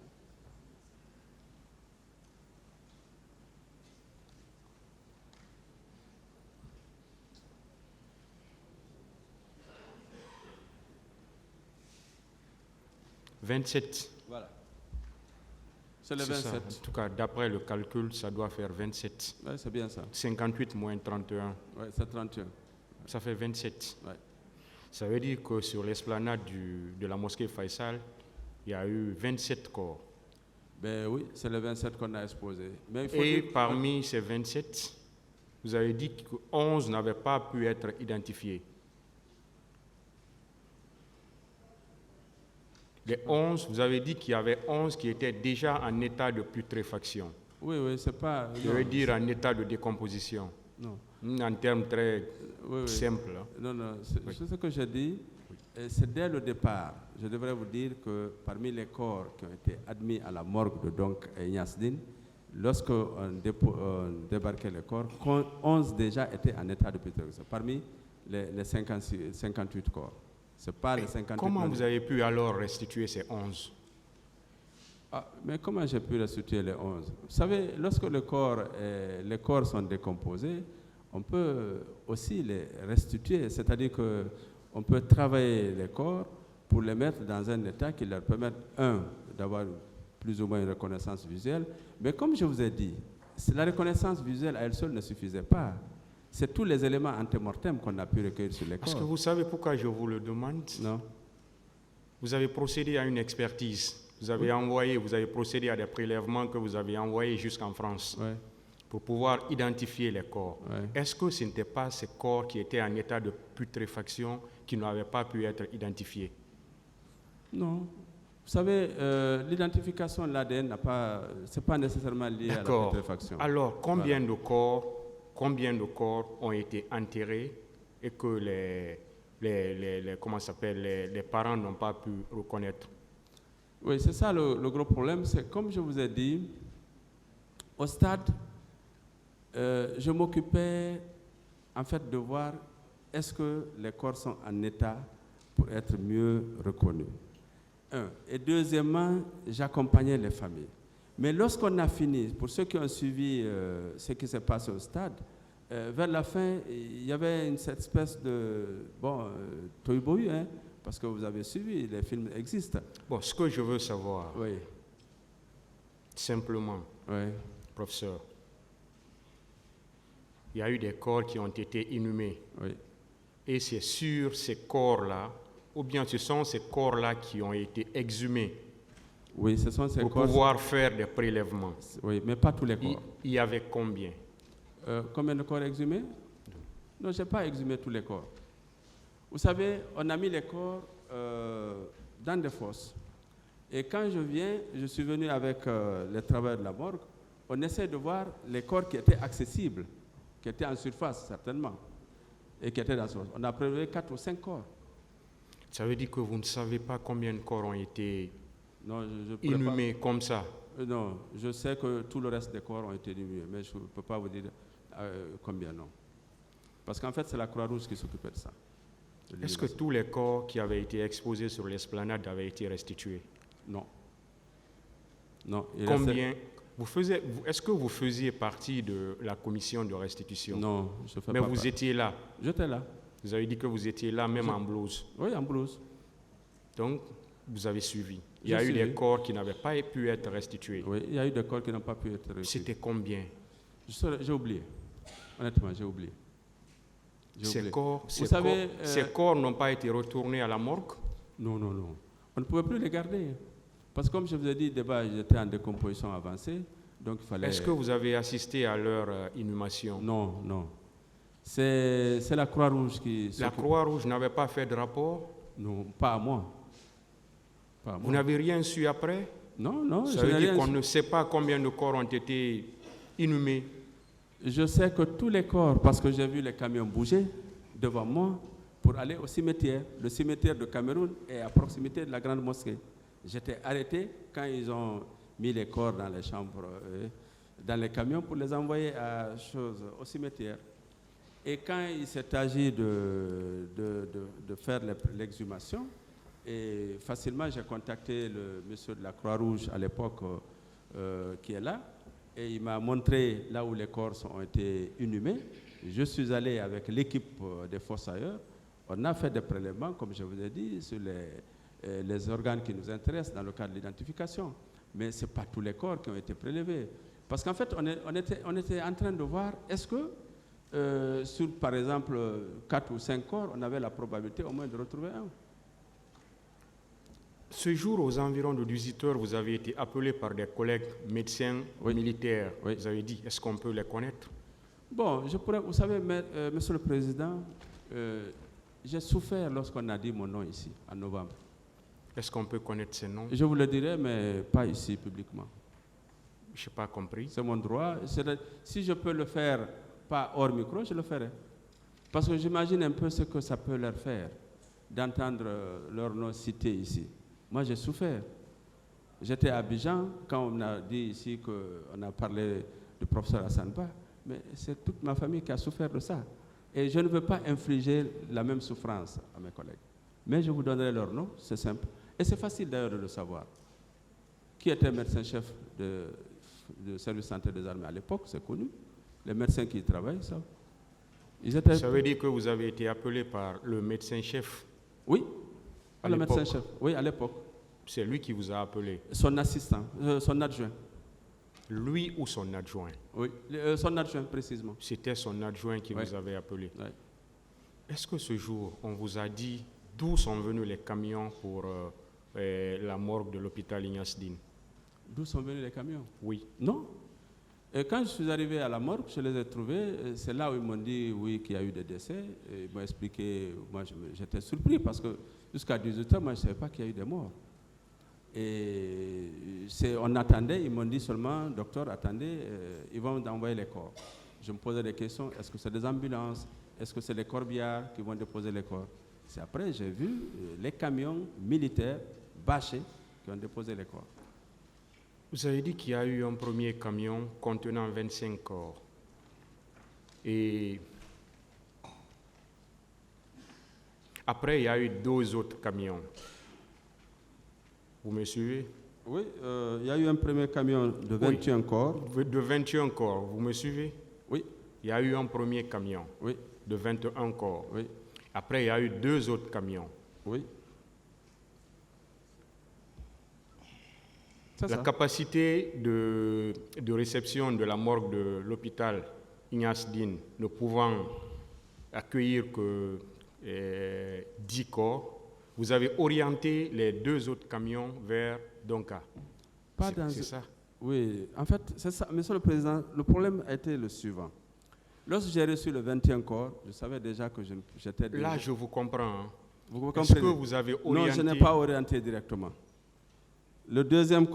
« 27. Voilà. C'est le C'est ça. 27. En tout cas, d'après le calcul, ça doit faire 27. Oui, c'est bien ça. 58 moins 31. Oui, c'est 31. Ça fait 27. Ouais. Ça veut dire que sur l'esplanade de la mosquée Faisal, il y a eu 27 corps. Ben oui, c'est le 27 qu'on a exposé. Mais il faut Et dire- parmi ces 27, vous avez dit que 11 n'avaient pas pu être identifiés. Les 11, vous avez dit qu'il y avait 11 qui étaient déjà en état de putréfaction. Oui, oui, c'est pas... Je veux dire en état de décomposition. Non. En termes très Oui, oui. simples. Hein. Non, non, c'est Oui. c'est ce que j'ai dit. C'est dès le départ. Je devrais vous dire que parmi les corps qui ont été admis à la morgue de donc Niasdine, lorsque on débarquait les corps, 11 déjà étaient en état de putréfaction, parmi les 58 corps. C'est pas les 58. Comment vous avez pu alors restituer ces 11? Ah, mais comment j'ai pu restituer les 11? Vous savez, lorsque les corps sont décomposés, on peut aussi les restituer, c'est-à-dire qu'on peut travailler les corps pour les mettre dans un état qui leur permette, d'avoir plus ou moins une reconnaissance visuelle, mais comme je vous ai dit, la reconnaissance visuelle à elle seule ne suffisait pas. C'est tous les éléments antémortem qu'on a pu recueillir sur les corps. Est-ce que vous savez pourquoi je vous le demande? Non. Vous avez procédé à une expertise. Vous avez procédé à des prélèvements que vous avez envoyés jusqu'en France Ouais. pour pouvoir identifier les corps. Ouais. Est-ce que ce n'était pas ces corps qui étaient en état de putréfaction qui n'avaient pas pu être identifiés? Non. Vous savez, l'identification de l'ADN c'est pas nécessairement lié à la D'accord. putréfaction. Alors, combien de corps ont été enterrés et que les parents n'ont pas pu reconnaître? Oui, c'est ça le gros problème. C'est comme je vous ai dit, au stade, je m'occupais en fait de voir est-ce que les corps sont en état pour être mieux reconnus. Et deuxièmement, j'accompagnais les familles. Mais lorsqu'on a fini, pour ceux qui ont suivi ce qui s'est passé au stade, vers la fin, il y avait cette espèce de tohu-bohu, hein, parce que vous avez suivi, les films existent. Bon, ce que je veux savoir, Oui, simplement, oui. professeur, il y a eu des corps qui ont été inhumés. Oui. Et c'est sur ces corps-là, ou bien ce sont ces corps-là qui ont été exhumés Oui, ce sont ces pour corps. pouvoir faire des prélèvements. Oui, mais pas tous les corps. Il y avait combien? Combien de corps exhumés? Non, je n'ai pas exhumé tous les corps. Vous savez, on a mis les corps dans des fosses. Et quand je suis venu avec les travailleurs de la morgue, on essaie de voir les corps qui étaient accessibles, qui étaient en surface certainement, et qui étaient dans ce fosse. On a prélevé 4 ou 5 corps. Ça veut dire que vous ne savez pas combien de corps ont été Non, je pourrais inhumés comme ça. non, je sais que tout le reste des corps ont été inhumés, mais je ne peux pas vous dire combien, non. Parce qu'en fait, c'est la Croix-Rouge qui s'occupait de ça. Est-ce que tous les corps qui avaient été exposés sur l'esplanade avaient été restitués? Non. Non. Combien? Est-ce que vous faisiez partie de la commission de restitution? Non, je fais Mais pas vous partie. étiez là. J'étais là. Vous avez dit que vous étiez là, même en blouse. Oui, en blouse. Donc, vous avez suivi. Il y J'ai a eu suivi. des corps qui n'avaient pas pu être restitués. Oui, il y a eu des corps qui n'ont pas pu être reçus. C'était combien? J'ai oublié. Honnêtement, j'ai oublié. Ces corps n'ont pas été retournés à la morgue? Non, non. On ne pouvait plus les garder. Parce que comme je vous ai dit, ils étaient en décomposition avancée. Donc il fallait... Est-ce que vous avez assisté à leur inhumation? Non, non. C'est la Croix-Rouge qui... La Croix-Rouge n'avait pas fait de rapport? Non, pas à moi. Pas à Vous moi. n'avez rien su après? Non, non, Ça je veut n'ai dire rien qu'on su. ne sait pas combien de corps ont été inhumés. Je sais que tous les corps, parce que j'ai vu les camions bouger devant moi pour aller au cimetière. Le cimetière de Cameroun est à proximité de la grande mosquée. J'étais arrêté quand ils ont mis les corps dans les chambres, dans les camions pour les envoyer au cimetière. Et quand il s'est agi de faire l'exhumation, et facilement j'ai contacté le monsieur de la Croix-Rouge à l'époque qui est là, et il m'a montré là où les corps ont été inhumés. Je suis allé avec l'équipe des fossoyeurs. On a fait des prélèvements, comme je vous ai dit, sur les organes qui nous intéressent dans le cadre de l'identification. Mais ce n'est pas tous les corps qui ont été prélevés. Parce qu'en fait, on était en train de voir, est-ce que sur, par exemple, 4 ou 5 corps, on avait la probabilité au moins de retrouver un. Ce jour, aux environs de 18h, vous avez été appelé par des collègues médecins militaires. Oui. Vous avez dit, est-ce qu'on peut les connaître? Bon, vous savez, Monsieur le Président, j'ai souffert lorsqu'on a dit mon nom ici, en novembre. Est-ce qu'on peut connaître ces noms? Je vous le dirai, mais pas ici, publiquement. Je n'ai pas compris. C'est mon droit. Si je peux le faire, pas hors micro, je le ferai. Parce que j'imagine un peu ce que ça peut leur faire, d'entendre leur nom cité ici. Moi, j'ai souffert. J'étais à Abidjan quand on a dit ici qu'on a parlé du professeur Hassan Ba, mais c'est toute ma famille qui a souffert de ça. Et je ne veux pas infliger la même souffrance à mes collègues. Mais je vous donnerai leur nom, c'est simple. Et c'est facile d'ailleurs de le savoir. Qui était médecin-chef du service santé des armées à l'époque, c'est connu. Les médecins qui y travaillent, ça. Ça veut dire que vous avez été appelé par le médecin-chef? Oui, à le l'époque. médecin-chef. Oui, à l'époque. C'est lui qui vous a appelé? Son assistant, son adjoint. Lui ou son adjoint? Oui, son adjoint précisément. C'était son adjoint qui vous avait appelé. Oui. Est-ce que ce jour, on vous a dit d'où sont venus les camions pour la morgue de l'hôpital Ignace Dine? D'où sont venus les camions? Oui. Non. Et quand je suis arrivé à la morgue, je les ai trouvés. C'est là où ils m'ont dit oui qu'il y a eu des décès. Et ils m'ont expliqué. Moi, j'étais surpris parce que jusqu'à 18 ans, moi, je ne savais pas qu'il y a eu des morts. Et on attendait. Ils m'ont dit seulement, docteur, attendez, ils vont envoyer les corps. Je me posais des questions. Est-ce que c'est des ambulances? Est-ce que c'est les corbillards qui vont déposer les corps? C'est après j'ai vu les camions militaires bâchés qui ont déposé les corps. Vous avez dit qu'il y a eu un premier camion contenant 25 corps. Et après, il y a eu 2 autres camions. Vous me suivez? Oui, il y a eu un premier camion de 21 corps. De 21 corps, vous me suivez? Oui. Il y a eu un premier camion de 21 corps. Oui. Après, il y a eu 2 autres camions. Oui. La capacité de réception de la morgue de l'hôpital Ignace Dine ne pouvant accueillir que 10 corps, vous avez orienté les 2 autres camions vers Donka. C'est ça? Oui, en fait, c'est ça. Monsieur le Président, le problème a été le suivant. Lorsque j'ai reçu le 21 corps, je savais déjà que j'étais déjà... Là, je vous comprends. Hein. Vous comprenez? Est-ce que vous avez orienté... Non, je n'ai pas orienté directement. Le deuxième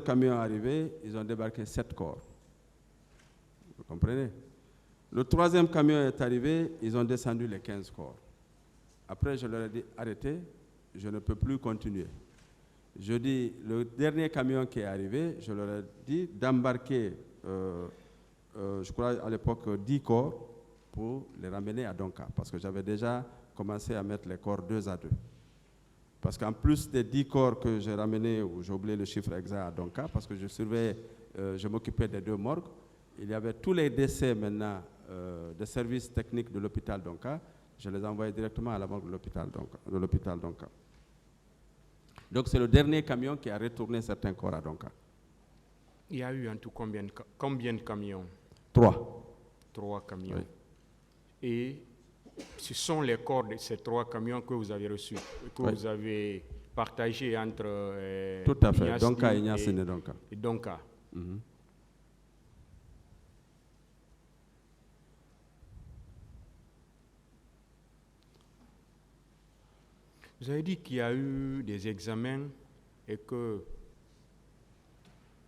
camion est arrivé, ils ont débarqué 7 corps. Vous comprenez? Le 3e camion est arrivé, ils ont descendu les 15 corps. Après, je leur ai dit, arrêtez, je ne peux plus continuer. Je dis, le dernier camion qui est arrivé, je leur ai dit d'embarquer, je crois à l'époque, 10 corps pour les ramener à Donka, parce que j'avais déjà commencé à mettre les corps 2 à 2. Parce qu'en plus des 10 corps que j'ai ramenés, ou j'ai oublié le chiffre exact à Donka, parce que je m'occupais des 2 morgues, il y avait tous les décès maintenant des services techniques de l'hôpital Donka, je les envoyais directement à la morgue de l'hôpital Donka. Donc c'est le dernier camion qui a retourné certains corps à Donka. Il y a eu en tout combien de camions? 3. 3 camions. Oui. Et ce sont les corps de ces 3 camions que vous avez reçus, que vous avez partagés entre tout à fait, Donka et Ignace Dine. et Donka. Mhm. Vous avez dit qu'il y a eu des examens et que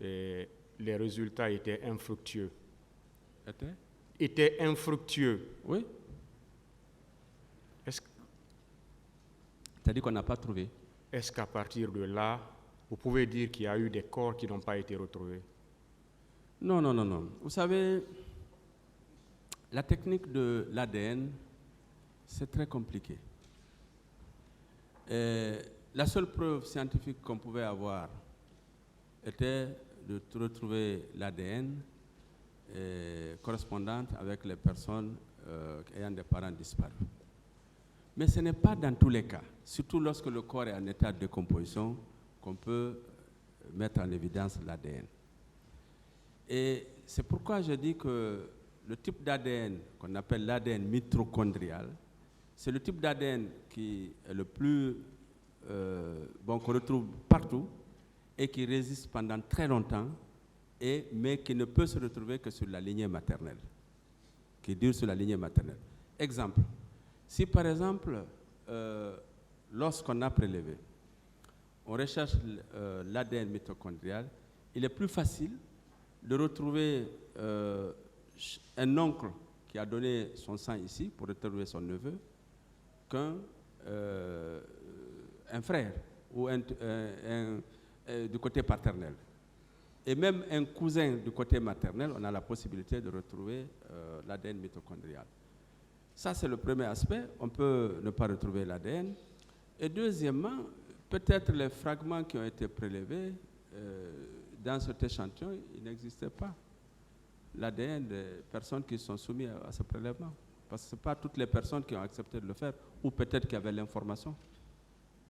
les résultats étaient infructueux. Étaient infructueux. Oui. Est-ce C'est-à-dire qu'on n'a pas trouvé. est-ce qu'à partir de là, vous pouvez dire qu'il y a eu des corps qui n'ont pas été retrouvés? Non, non, non, non. Vous savez, la technique de l'ADN, c'est très compliqué. La seule preuve scientifique qu'on pouvait avoir était de retrouver l'ADN correspondante avec les personnes ayant des parents disparus. Mais ce n'est pas dans tous les cas, surtout lorsque le corps est en état de décomposition, qu'on peut mettre en évidence l'ADN. Et c'est pourquoi je dis que le type d'ADN qu'on appelle l'ADN mitochondrial, c'est le type d'ADN qui est le plus qu'on retrouve partout et qui résiste pendant très longtemps, mais qui ne peut se retrouver que sur la lignée maternelle, qui dure sur la lignée maternelle. Exemple, si par exemple, lorsqu'on a prélevé, on recherche l'ADN mitochondrial, il est plus facile de retrouver un oncle qui a donné son sang ici pour retrouver son neveu qu'un frère ou du côté paternel. Et même un cousin du côté maternel, on a la possibilité de retrouver l'ADN mitochondrial. Ça, c'est le premier aspect. On peut ne pas retrouver l'ADN. Et deuxièmement, peut-être les fragments qui ont été prélevés dans cet échantillon, il n'existait pas l'ADN des personnes qui sont soumises à ce prélèvement. Parce que ce n'est pas toutes les personnes qui ont accepté de le faire, ou peut-être qui avaient l'information.